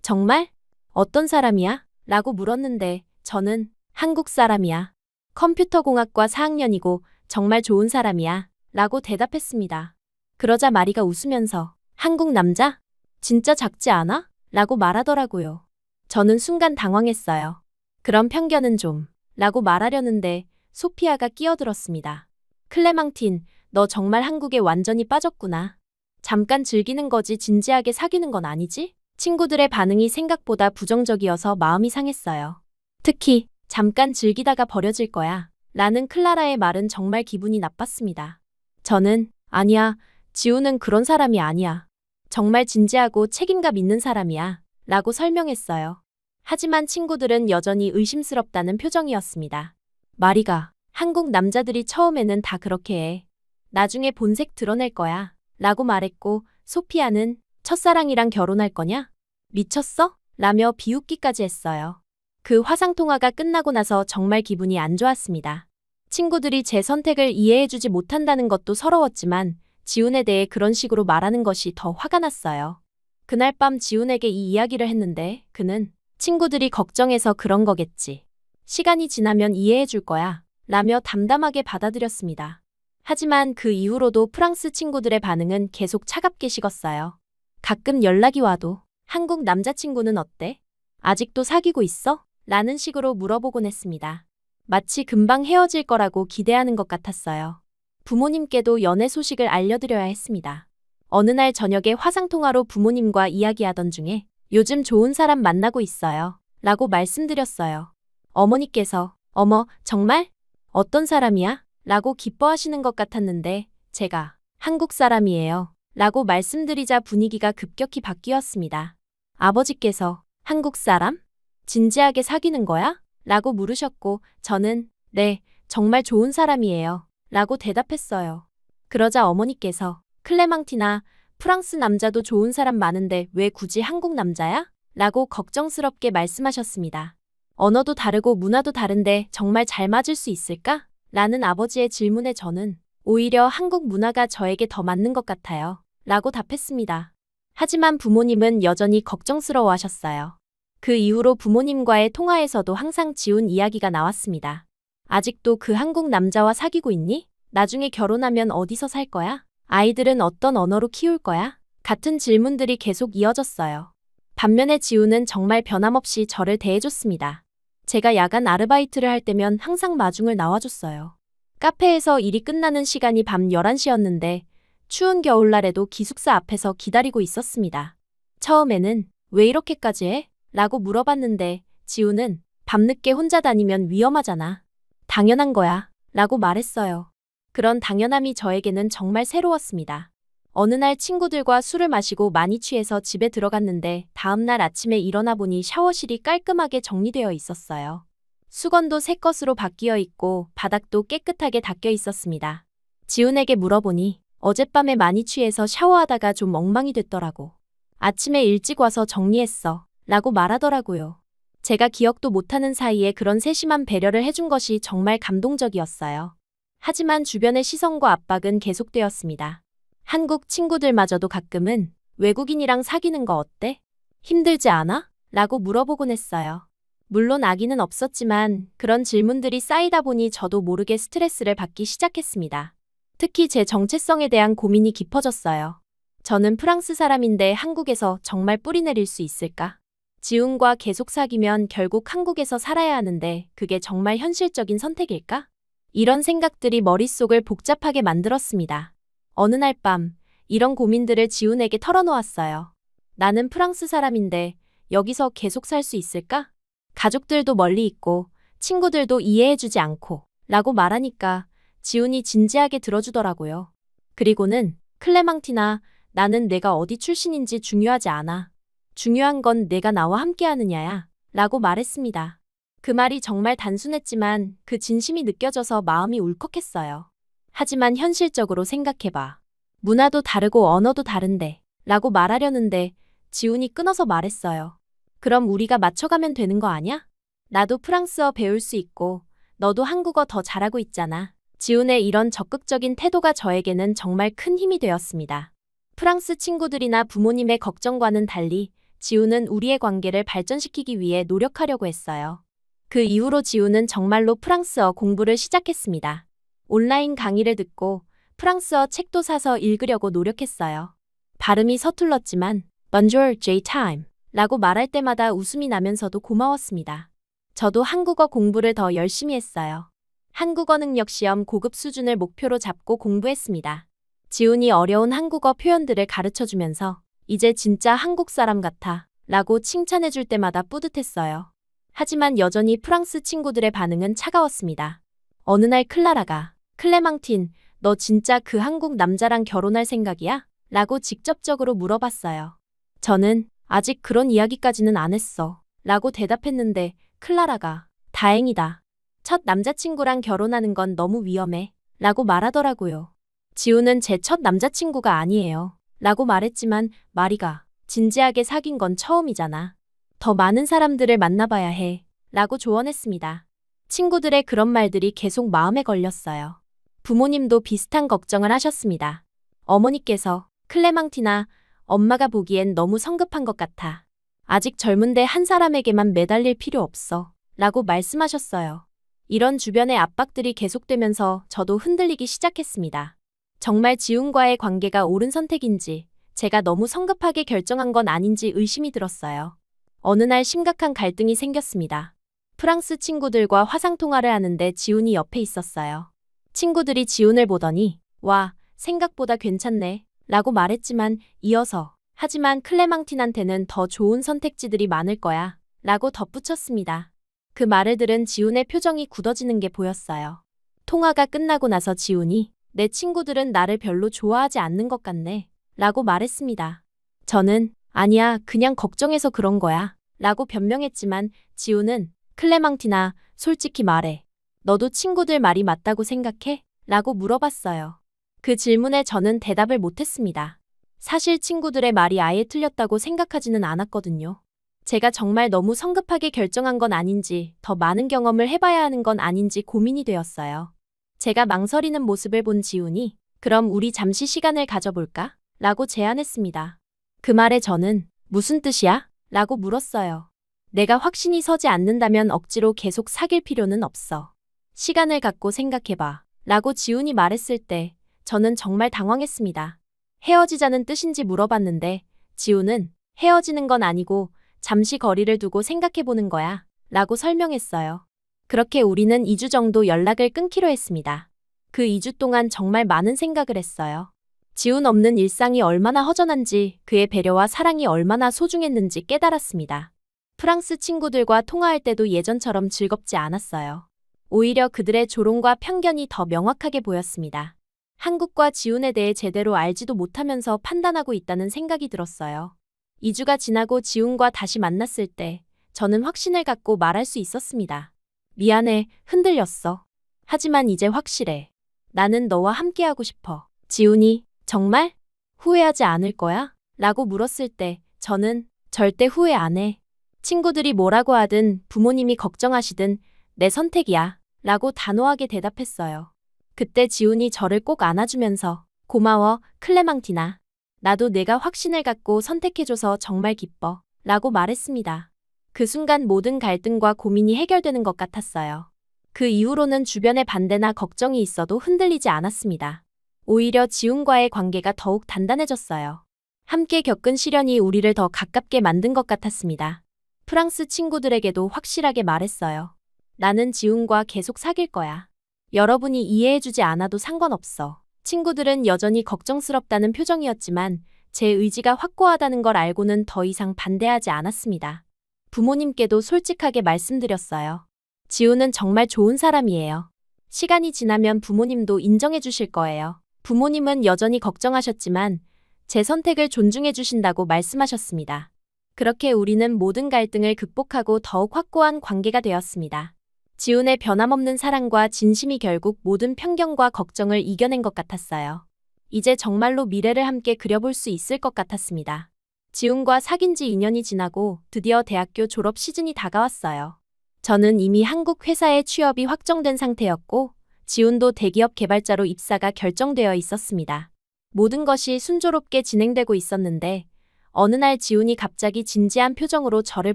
정말? 어떤 사람이야? 라고 물었는데 저는 한국 사람이야. 컴퓨터공학과 4학년이고 정말 좋은 사람이야. 라고 대답했습니다. 그러자 마리가 웃으면서 한국 남자? 진짜 작지 않아? 라고 말하더라고요. 저는 순간 당황했어요. 그런 편견은 좀 라고 말하려는데 소피아가 끼어들었습니다. 클레망틴, 너 정말 한국에 완전히 빠졌구나. 잠깐 즐기는 거지 진지하게 사귀는 건 아니지? 친구들의 반응이 생각보다 부정적이어서 마음이 상했어요. 특히 잠깐 즐기다가 버려질 거야 라는 클라라의 말은 정말 기분이 나빴습니다. 저는 아니야, 지우는 그런 사람이 아니야. 정말 진지하고 책임감 있는 사람이야 라고 설명했어요. 하지만 친구들은 여전히 의심스럽다는 표정이었습니다. 마리가, 한국 남자들이 처음에는 다 그렇게 해. 나중에 본색 드러낼 거야 라고 말했고, 소피아는 첫사랑이랑 결혼할 거냐? 미쳤어? 라며 비웃기까지 했어요. 그 화상통화가 끝나고 나서 정말 기분이 안 좋았습니다. 친구들이 제 선택을 이해해주지 못한다는 것도 서러웠지만 지훈에 대해 그런 식으로 말하는 것이 더 화가 났어요. 그날 밤 지훈에게 이 이야기를 했는데 그는 친구들이 걱정해서 그런 거겠지. 시간이 지나면 이해해줄 거야 라며 담담하게 받아들였습니다. 하지만 그 이후로도 프랑스 친구들의 반응은 계속 차갑게 식었어요. 가끔 연락이 와도 한국 남자친구는 어때? 아직도 사귀고 있어? 라는 식으로 물어보곤 했습니다. 마치 금방 헤어질 거라고 기대하는 것 같았어요. 부모님께도 연애 소식을 알려드려야 했습니다. 어느 날 저녁에 화상통화로 부모님과 이야기하던 중에 요즘 좋은 사람 만나고 있어요 라고 말씀드렸어요. 어머니께서 어머, 정말? 어떤 사람이야? 라고 기뻐하시는 것 같았는데 제가 한국 사람이에요 라고 말씀드리자 분위기가 급격히 바뀌었습니다. 아버지께서 한국 사람? 진지하게 사귀는 거야? 라고 물으셨고 저는 네, 정말 좋은 사람이에요 라고 대답했어요. 그러자 어머니께서 클레망티나, 프랑스 남자도 좋은 사람 많은데 왜 굳이 한국 남자야? 라고 걱정스럽게 말씀하셨습니다. 언어도 다르고 문화도 다른데 정말 잘 맞을 수 있을까? 라는 아버지의 질문에 저는 오히려 한국 문화가 저에게 더 맞는 것 같아요 라고 답했습니다. 하지만 부모님은 여전히 걱정스러워하셨어요. 그 이후로 부모님과의 통화에서도 항상 지훈 이야기가 나왔습니다. 아직도 그 한국 남자와 사귀고 있니? 나중에 결혼하면 어디서 살 거야? 아이들은 어떤 언어로 키울 거야? 같은 질문들이 계속 이어졌어요. 반면에 지훈은 정말 변함없이 저를 대해줬습니다. 제가 야간 아르바이트를 할 때면 항상 마중을 나와줬어요. 카페에서 일이 끝나는 시간이 밤 11시였는데 추운 겨울날에도 기숙사 앞에서 기다리고 있었습니다. 처음에는 왜 이렇게까지 해? 라고 물어봤는데 지훈은 밤늦게 혼자 다니면 위험하잖아. 당연한 거야 라고 말했어요. 그런 당연함이 저에게는 정말 새로웠습니다. 어느 날 친구들과 술을 마시고 많이 취해서 집에 들어갔는데 다음날 아침에 일어나 보니 샤워실이 깔끔하게 정리되어 있었어요. 수건도 새 것으로 바뀌어 있고 바닥도 깨끗하게 닦여 있었습니다. 지훈에게 물어보니 어젯밤에 많이 취해서 샤워하다가 좀 엉망이 됐더라고. 아침에 일찍 와서 정리했어 라고 말하더라고요. 제가 기억도 못하는 사이에 그런 세심한 배려를 해준 것이 정말 감동적이었어요. 하지만 주변의 시선과 압박은 계속되었습니다. 한국 친구들마저도 가끔은 외국인이랑 사귀는 거 어때? 힘들지 않아? 라고 물어보곤 했어요. 물론 아기는 없었지만 그런 질문들이 쌓이다 보니 저도 모르게 스트레스를 받기 시작했습니다. 특히 제 정체성에 대한 고민이 깊어졌어요. 저는 프랑스 사람인데 한국에서 정말 뿌리 내릴 수 있을까? 지훈과 계속 사귀면 결국 한국에서 살아야 하는데 그게 정말 현실적인 선택일까? 이런 생각들이 머릿속을 복잡하게 만들었습니다. 어느 날 밤 이런 고민들을 지훈에게 털어놓았어요. 나는 프랑스 사람인데 여기서 계속 살 수 있을까? 가족들도 멀리 있고 친구들도 이해해주지 않고 라고 말하니까 지훈이 진지하게 들어주더라고요. 그리고는 클레망티나, 나는 내가 어디 출신인지 중요하지 않아. 중요한 건 내가 나와 함께하느냐야 라고 말했습니다. 그 말이 정말 단순했지만 그 진심이 느껴져서 마음이 울컥했어요. 하지만 현실적으로 생각해봐. 문화도 다르고 언어도 다른데 라고 말하려는데 지훈이 끊어서 말했어요. 그럼 우리가 맞춰가면 되는 거 아냐? 나도 프랑스어 배울 수 있고 너도 한국어 더 잘하고 있잖아. 지훈의 이런 적극적인 태도가 저에게는 정말 큰 힘이 되었습니다. 프랑스 친구들이나 부모님의 걱정과는 달리 지훈은 우리의 관계를 발전시키기 위해 노력하려고 했어요. 그 이후로 지훈은 정말로 프랑스어 공부를 시작했습니다. 온라인 강의를 듣고 프랑스어 책도 사서 읽으려고 노력했어요. 발음이 서툴렀지만 Bonjour, J-Time 라고 말할 때마다 웃음이 나면서도 고마웠습니다. 저도 한국어 공부를 더 열심히 했어요. 한국어 능력 시험 고급 수준을 목표로 잡고 공부했습니다. 지훈이 어려운 한국어 표현들을 가르쳐주면서 이제 진짜 한국 사람 같아 라고 칭찬해줄 때마다 뿌듯했어요. 하지만 여전히 프랑스 친구들의 반응은 차가웠습니다. 어느 날 클라라가 클레망틴, 너 진짜 그 한국 남자랑 결혼할 생각이야? 라고 직접적으로 물어봤어요. 저는 아직 그런 이야기까지는 안 했어. 라고 대답했는데 클라라가 다행이다. 첫 남자친구랑 결혼하는 건 너무 위험해. 라고 말하더라고요. 지우는 제 첫 남자친구가 아니에요. 라고 말했지만 마리가 진지하게 사귄 건 처음이잖아. 더 많은 사람들을 만나봐야 해. 라고 조언했습니다. 친구들의 그런 말들이 계속 마음에 걸렸어요. 부모님도 비슷한 걱정을 하셨습니다. 어머니께서 클레망티나 엄마가 보기엔 너무 성급한 것 같아. 아직 젊은데 한 사람에게만 매달릴 필요 없어. 라고 말씀하셨어요. 이런 주변의 압박들이 계속되면서 저도 흔들리기 시작했습니다. 정말 지훈과의 관계가 옳은 선택인지, 제가 너무 성급하게 결정한 건 아닌지 의심이 들었어요. 어느 날 심각한 갈등이 생겼습니다. 프랑스 친구들과 화상통화를 하는데 지훈이 옆에 있었어요. 친구들이 지훈을 보더니 와, 생각보다 괜찮네 라고 말했지만 이어서 하지만 클레망틴한테는 더 좋은 선택지들이 많을 거야 라고 덧붙였습니다. 그 말을 들은 지훈의 표정이 굳어지는 게 보였어요. 통화가 끝나고 나서 지훈이 내 친구들은 나를 별로 좋아하지 않는 것 같네 라고 말했습니다. 저는 아니야, 그냥 걱정해서 그런 거야 라고 변명했지만 지훈은 클레망티나, 솔직히 말해. 너도 친구들 말이 맞다고 생각해? 라고 물어봤어요. 그 질문에 저는 대답을 못했습니다. 사실 친구들의 말이 아예 틀렸다고 생각하지는 않았거든요. 제가 정말 너무 성급하게 결정한 건 아닌지, 더 많은 경험을 해봐야 하는 건 아닌지 고민이 되었어요. 제가 망설이는 모습을 본 지훈이 그럼 우리 잠시 시간을 가져볼까? 라고 제안했습니다. 그 말에 저는 무슨 뜻이야? 라고 물었어요. 내가 확신이 서지 않는다면 억지로 계속 사귈 필요는 없어. 시간을 갖고 생각해봐. 라고 지훈이 말했을 때 저는 정말 당황했습니다. 헤어지자는 뜻인지 물어봤는데 지훈은 헤어지는 건 아니고 잠시 거리를 두고 생각해보는 거야. 라고 설명했어요. 그렇게 우리는 2주 정도 연락을 끊기로 했습니다. 그 2주 동안 정말 많은 생각을 했어요. 지훈 없는 일상이 얼마나 허전한지, 그의 배려와 사랑이 얼마나 소중했는지 깨달았습니다. 프랑스 친구들과 통화할 때도 예전처럼 즐겁지 않았어요. 오히려 그들의 조롱과 편견이 더 명확하게 보였습니다. 한국과 지훈에 대해 제대로 알지도 못하면서 판단하고 있다는 생각이 들었어요. 2주가 지나고 지훈과 다시 만났을 때 저는 확신을 갖고 말할 수 있었습니다. 미안해, 흔들렸어. 하지만 이제 확실해. 나는 너와 함께하고 싶어. 지훈이 정말? 후회하지 않을 거야? 라고 물었을 때 저는 절대 후회 안 해. 친구들이 뭐라고 하든 부모님이 걱정하시든 내 선택이야. 라고 단호하게 대답했어요. 그때 지훈이 저를 꼭 안아주면서 고마워, 클레망티나. 나도 내가 확신을 갖고 선택해줘서 정말 기뻐. 라고 말했습니다. 그 순간 모든 갈등과 고민이 해결되는 것 같았어요. 그 이후로는 주변의 반대나 걱정이 있어도 흔들리지 않았습니다. 오히려 지훈과의 관계가 더욱 단단해졌어요. 함께 겪은 시련이 우리를 더 가깝게 만든 것 같았습니다. 프랑스 친구들에게도 확실하게 말했어요. 나는 지훈과 계속 사귈 거야. 여러분이 이해해주지 않아도 상관없어. 친구들은 여전히 걱정스럽다는 표정이었지만 제 의지가 확고하다는 걸 알고는 더 이상 반대하지 않았습니다. 부모님께도 솔직하게 말씀드렸어요. 지훈은 정말 좋은 사람이에요. 시간이 지나면 부모님도 인정해 주실 거예요. 부모님은 여전히 걱정하셨지만 제 선택을 존중해 주신다고 말씀하셨습니다. 그렇게 우리는 모든 갈등을 극복하고 더욱 확고한 관계가 되었습니다. 지훈의 변함없는 사랑과 진심이 결국 모든 편견과 걱정을 이겨낸 것 같았어요. 이제 정말로 미래를 함께 그려볼 수 있을 것 같았습니다. 지훈과 사귄 지 2년이 지나고 드디어 대학교 졸업 시즌이 다가왔어요. 저는 이미 한국 회사에 취업이 확정된 상태였고 지훈도 대기업 개발자로 입사가 결정되어 있었습니다. 모든 것이 순조롭게 진행되고 있었는데 어느 날 지훈이 갑자기 진지한 표정으로 저를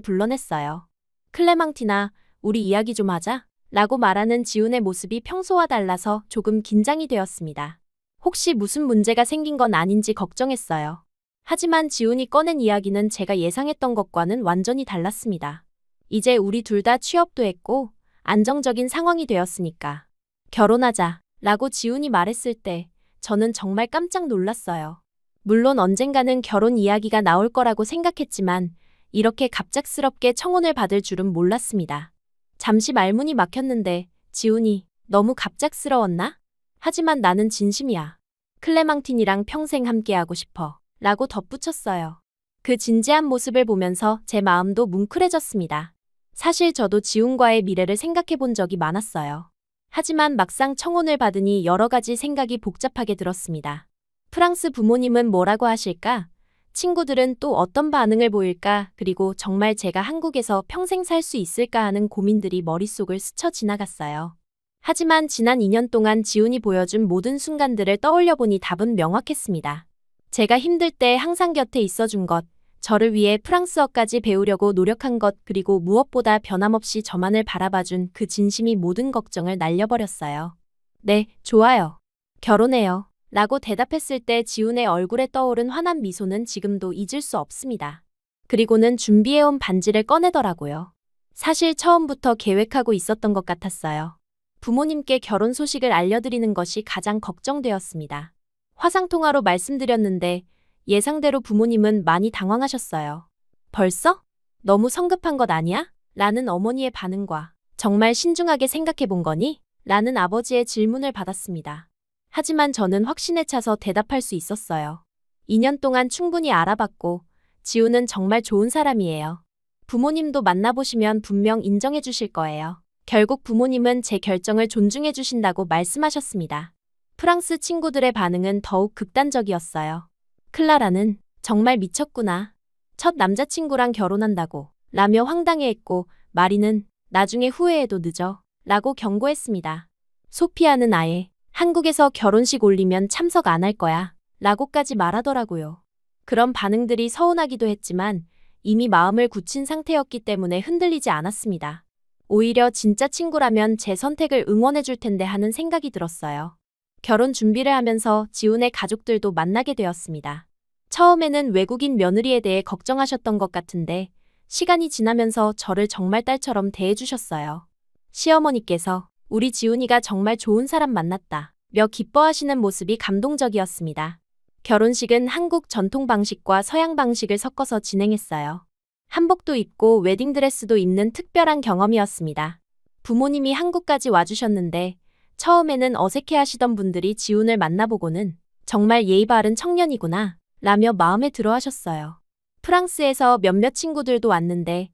불러냈어요. 클레망티나, 우리 이야기 좀 하자. 라고 말하는 지훈의 모습이 평소와 달라서 조금 긴장이 되었습니다. 혹시 무슨 문제가 생긴 건 아닌지 걱정했어요. 하지만 지훈이 꺼낸 이야기는 제가 예상했던 것과는 완전히 달랐습니다. 이제 우리 둘 다 취업도 했고 안정적인 상황이 되었으니까 결혼하자 라고 지훈이 말했을 때 저는 정말 깜짝 놀랐어요. 물론 언젠가는 결혼 이야기가 나올 거라고 생각했지만 이렇게 갑작스럽게 청혼을 받을 줄은 몰랐습니다. 잠시 말문이 막혔는데 지훈이 너무 갑작스러웠나? 하지만 나는 진심이야. 클레망틴이랑 평생 함께하고 싶어. 라고 덧붙였어요. 그 진지한 모습을 보면서 제 마음도 뭉클해졌습니다. 사실 저도 지훈과의 미래를 생각해 본 적이 많았어요. 하지만 막상 청혼을 받으니 여러 가지 생각이 복잡하게 들었습니다. 프랑스 부모님은 뭐라고 하실까? 친구들은 또 어떤 반응을 보일까? 그리고 정말 제가 한국에서 평생 살 수 있을까 하는 고민들이 머릿속을 스쳐 지나갔어요. 하지만 지난 2년 동안 지훈이 보여준 모든 순간들을 떠올려 보니 답은 명확했습니다. 제가 힘들 때 항상 곁에 있어준 것, 저를 위해 프랑스어까지 배우려고 노력한 것, 그리고 무엇보다 변함없이 저만을 바라봐준 그 진심이 모든 걱정을 날려버렸어요. 네, 좋아요. 결혼해요. 라고 대답했을 때 지훈의 얼굴에 떠오른 환한 미소는 지금도 잊을 수 없습니다. 그리고는 준비해온 반지를 꺼내더라고요. 사실 처음부터 계획하고 있었던 것 같았어요. 부모님께 결혼 소식을 알려드리는 것이 가장 걱정되었습니다. 화상통화로 말씀드렸는데 예상대로 부모님은 많이 당황하셨어요. 벌써? 너무 성급한 것 아니야? 라는 어머니의 반응과 정말 신중하게 생각해 본 거니? 라는 아버지의 질문을 받았습니다. 하지만 저는 확신에 차서 대답할 수 있었어요. 2년 동안 충분히 알아봤고 지훈은 정말 좋은 사람이에요. 부모님도 만나보시면 분명 인정해 주실 거예요. 결국 부모님은 제 결정을 존중해 주신다고 말씀하셨습니다. 프랑스 친구들의 반응은 더욱 극단적이었어요. 클라라는 정말 미쳤구나. 첫 남자친구랑 결혼한다고 라며 황당해했고 마리는 나중에 후회해도 늦어 라고 경고했습니다. 소피아는 아예 한국에서 결혼식 올리면 참석 안 할 거야 라고까지 말하더라고요. 그런 반응들이 서운하기도 했지만 이미 마음을 굳힌 상태였기 때문에 흔들리지 않았습니다. 오히려 진짜 친구라면 제 선택을 응원해 줄 텐데 하는 생각이 들었어요. 결혼 준비를 하면서 지훈의 가족들도 만나게 되었습니다. 처음에는 외국인 며느리에 대해 걱정하셨던 것 같은데 시간이 지나면서 저를 정말 딸처럼 대해주셨어요. 시어머니께서 우리 지훈이가 정말 좋은 사람 만났다 며 기뻐하시는 모습이 감동적이었습니다. 결혼식은 한국 전통 방식과 서양 방식을 섞어서 진행했어요. 한복도 입고 웨딩드레스도 입는 특별한 경험이었습니다. 부모님이 한국까지 와주셨는데 처음에는 어색해하시던 분들이 지훈을 만나보고는 정말 예의 바른 청년이구나 라며 마음에 들어 하셨어요. 프랑스에서 몇몇 친구들도 왔는데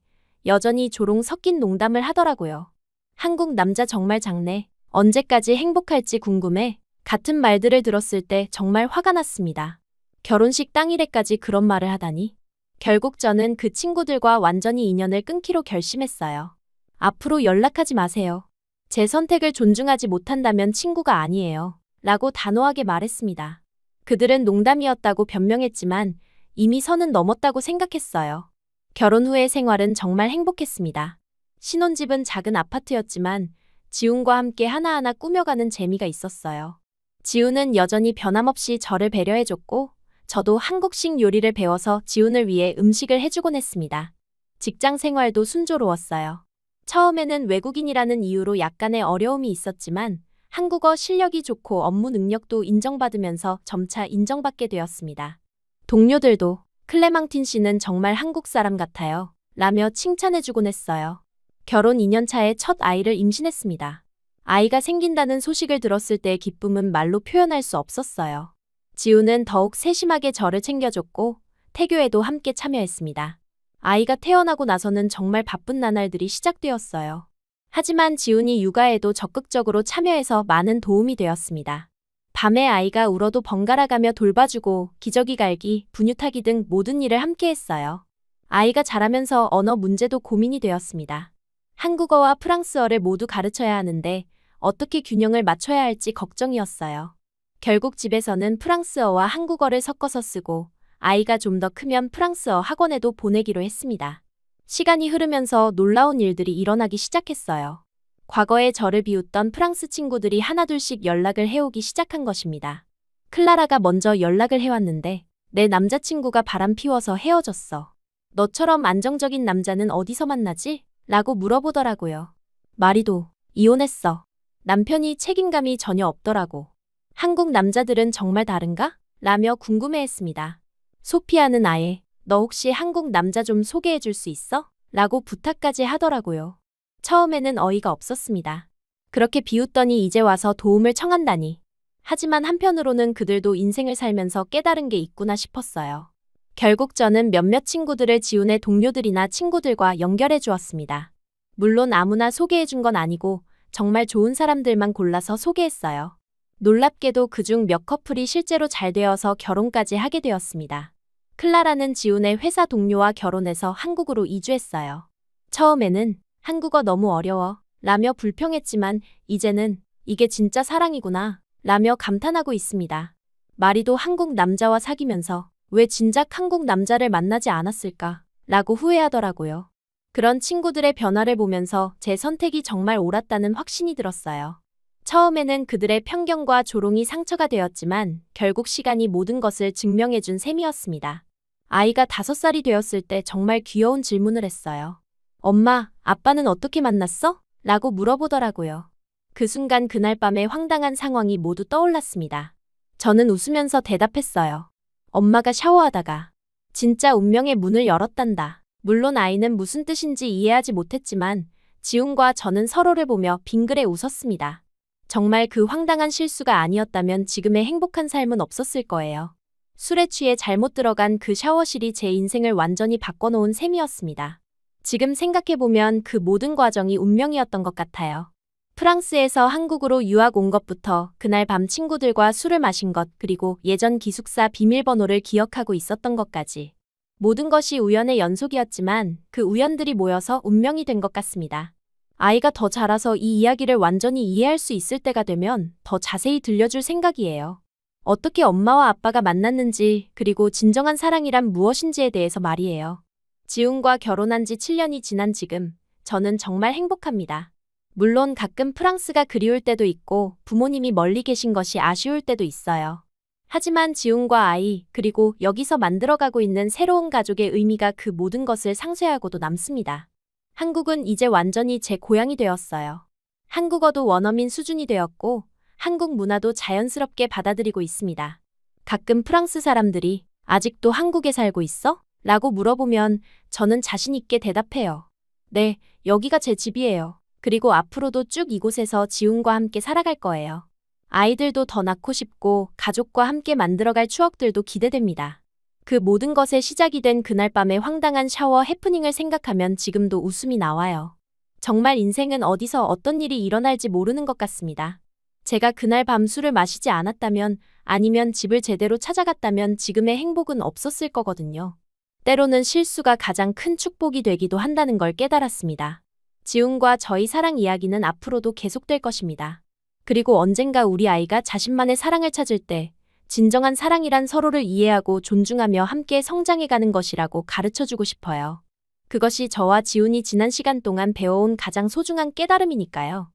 여전히 조롱 섞인 농담을 하더라고요. 한국 남자 정말 작네. 언제까지 행복할지 궁금해. 같은 말들을 들었을 때 정말 화가 났습니다. 결혼식 당일에까지 그런 말을 하다니. 결국 저는 그 친구들과 완전히 인연을 끊기로 결심했어요. 앞으로 연락하지 마세요. 제 선택을 존중하지 못한다면 친구가 아니에요. 라고 단호하게 말했습니다. 그들은 농담이었다고 변명했지만 이미 선은 넘었다고 생각했어요. 결혼 후의 생활은 정말 행복했습니다. 신혼집은 작은 아파트였지만 지훈과 함께 하나하나 꾸며가는 재미가 있었어요. 지훈은 여전히 변함없이 저를 배려해줬고 저도 한국식 요리를 배워서 지훈을 위해 음식을 해주곤 했습니다. 직장 생활도 순조로웠어요. 처음에는 외국인이라는 이유로 약간의 어려움이 있었지만 한국어 실력이 좋고 업무 능력도 인정받으면서 점차 인정받게 되었습니다. 동료들도 클레망틴 씨는 정말 한국 사람 같아요. 라며 칭찬해주곤 했어요. 결혼 2년 차에 첫 아이를 임신했습니다. 아이가 생긴다는 소식을 들었을 때의 기쁨은 말로 표현할 수 없었어요. 지훈은 더욱 세심하게 저를 챙겨줬고 태교에도 함께 참여했습니다. 아이가 태어나고 나서는 정말 바쁜 나날들이 시작되었어요. 하지만 지훈이 육아에도 적극적으로 참여해서 많은 도움이 되었습니다. 밤에 아이가 울어도 번갈아가며 돌봐주고 기저귀 갈기, 분유 타기 등 모든 일을 함께 했어요. 아이가 자라면서 언어 문제도 고민이 되었습니다. 한국어와 프랑스어를 모두 가르쳐야 하는데 어떻게 균형을 맞춰야 할지 걱정이었어요. 결국 집에서는 프랑스어와 한국어를 섞어서 쓰고 아이가 좀 더 크면 프랑스어 학원에도 보내기로 했습니다. 시간이 흐르면서 놀라운 일들이 일어나기 시작했어요. 과거에 저를 비웃던 프랑스 친구들이 하나둘씩 연락을 해오기 시작한 것입니다. 클라라가 먼저 연락을 해왔는데 내 남자친구가 바람 피워서 헤어졌어. 너처럼 안정적인 남자는 어디서 만나지? 라고 물어보더라고요. 마리도 이혼했어. 남편이 책임감이 전혀 없더라고. 한국 남자들은 정말 다른가? 라며 궁금해했습니다. 소피아는 아예 너 혹시 한국 남자 좀 소개해 줄 수 있어? 라고 부탁까지 하더라고요. 처음에는 어이가 없었습니다. 그렇게 비웃더니 이제 와서 도움을 청한다니. 하지만 한편으로는 그들도 인생을 살면서 깨달은 게 있구나 싶었어요. 결국 저는 몇몇 친구들을 지훈의 동료들이나 친구들과 연결해 주었습니다. 물론 아무나 소개해 준 건 아니고 정말 좋은 사람들만 골라서 소개했어요. 놀랍게도 그중 몇 커플이 실제로 잘 되어서 결혼까지 하게 되었습니다. 클라라는 지훈의 회사 동료와 결혼해서 한국으로 이주했어요. 처음에는 한국어 너무 어려워 라며 불평했지만 이제는 이게 진짜 사랑이구나 라며 감탄하고 있습니다. 마리도 한국 남자와 사귀면서 왜 진작 한국 남자를 만나지 않았을까 라고 후회하더라고요. 그런 친구들의 변화를 보면서 제 선택이 정말 옳았다는 확신이 들었어요. 처음에는 그들의 편견과 조롱이 상처가 되었지만 결국 시간이 모든 것을 증명해준 셈이었습니다. 아이가 5살이 되었을 때 정말 귀여운 질문을 했어요. 엄마, 아빠는 어떻게 만났어? 라고 물어보더라고요. 그 순간 그날 밤의 황당한 상황이 모두 떠올랐습니다. 저는 웃으면서 대답했어요. 엄마가 샤워하다가 진짜 운명의 문을 열었단다. 물론 아이는 무슨 뜻인지 이해하지 못했지만 지훈과 저는 서로를 보며 빙그레 웃었습니다. 정말 그 황당한 실수가 아니었다면 지금의 행복한 삶은 없었을 거예요. 술에 취해 잘못 들어간 그 샤워실이 제 인생을 완전히 바꿔놓은 셈이었습니다. 지금 생각해보면 그 모든 과정이 운명이었던 것 같아요. 프랑스에서 한국으로 유학 온 것부터 그날 밤 친구들과 술을 마신 것 그리고 예전 기숙사 비밀번호를 기억하고 있었던 것까지. 모든 것이 우연의 연속이었지만 그 우연들이 모여서 운명이 된 것 같습니다. 아이가 더 자라서 이 이야기를 완전히 이해할 수 있을 때가 되면 더 자세히 들려줄 생각이에요. 어떻게 엄마와 아빠가 만났는지 그리고 진정한 사랑이란 무엇인지에 대해서 말이에요. 지훈과 결혼한 지 7년이 지난 지금 저는 정말 행복합니다. 물론 가끔 프랑스가 그리울 때도 있고 부모님이 멀리 계신 것이 아쉬울 때도 있어요. 하지만 지훈과 아이 그리고 여기서 만들어가고 있는 새로운 가족의 의미가 그 모든 것을 상쇄하고도 남습니다. 한국은 이제 완전히 제 고향이 되었어요. 한국어도 원어민 수준이 되었고 한국 문화도 자연스럽게 받아들이고 있습니다. 가끔 프랑스 사람들이 아직도 한국에 살고 있어? 라고 물어보면 저는 자신 있게 대답해요. 네, 여기가 제 집이에요. 그리고 앞으로도 쭉 이곳에서 지훈과 함께 살아갈 거예요. 아이들도 더 낳고 싶고 가족과 함께 만들어갈 추억들도 기대됩니다. 그 모든 것의 시작이 된 그날 밤의 황당한 샤워 해프닝을 생각하면 지금도 웃음이 나와요. 정말 인생은 어디서 어떤 일이 일어날지 모르는 것 같습니다. 제가 그날 밤 술을 마시지 않았다면 아니면 집을 제대로 찾아갔다면 지금의 행복은 없었을 거거든요. 때로는 실수가 가장 큰 축복이 되기도 한다는 걸 깨달았습니다. 지훈과 저희 사랑 이야기는 앞으로도 계속될 것입니다. 그리고 언젠가 우리 아이가 자신만의 사랑을 찾을 때 진정한 사랑이란 서로를 이해하고 존중하며 함께 성장해가는 것이라고 가르쳐주고 싶어요. 그것이 저와 지훈이 지난 시간 동안 배워온 가장 소중한 깨달음이니까요.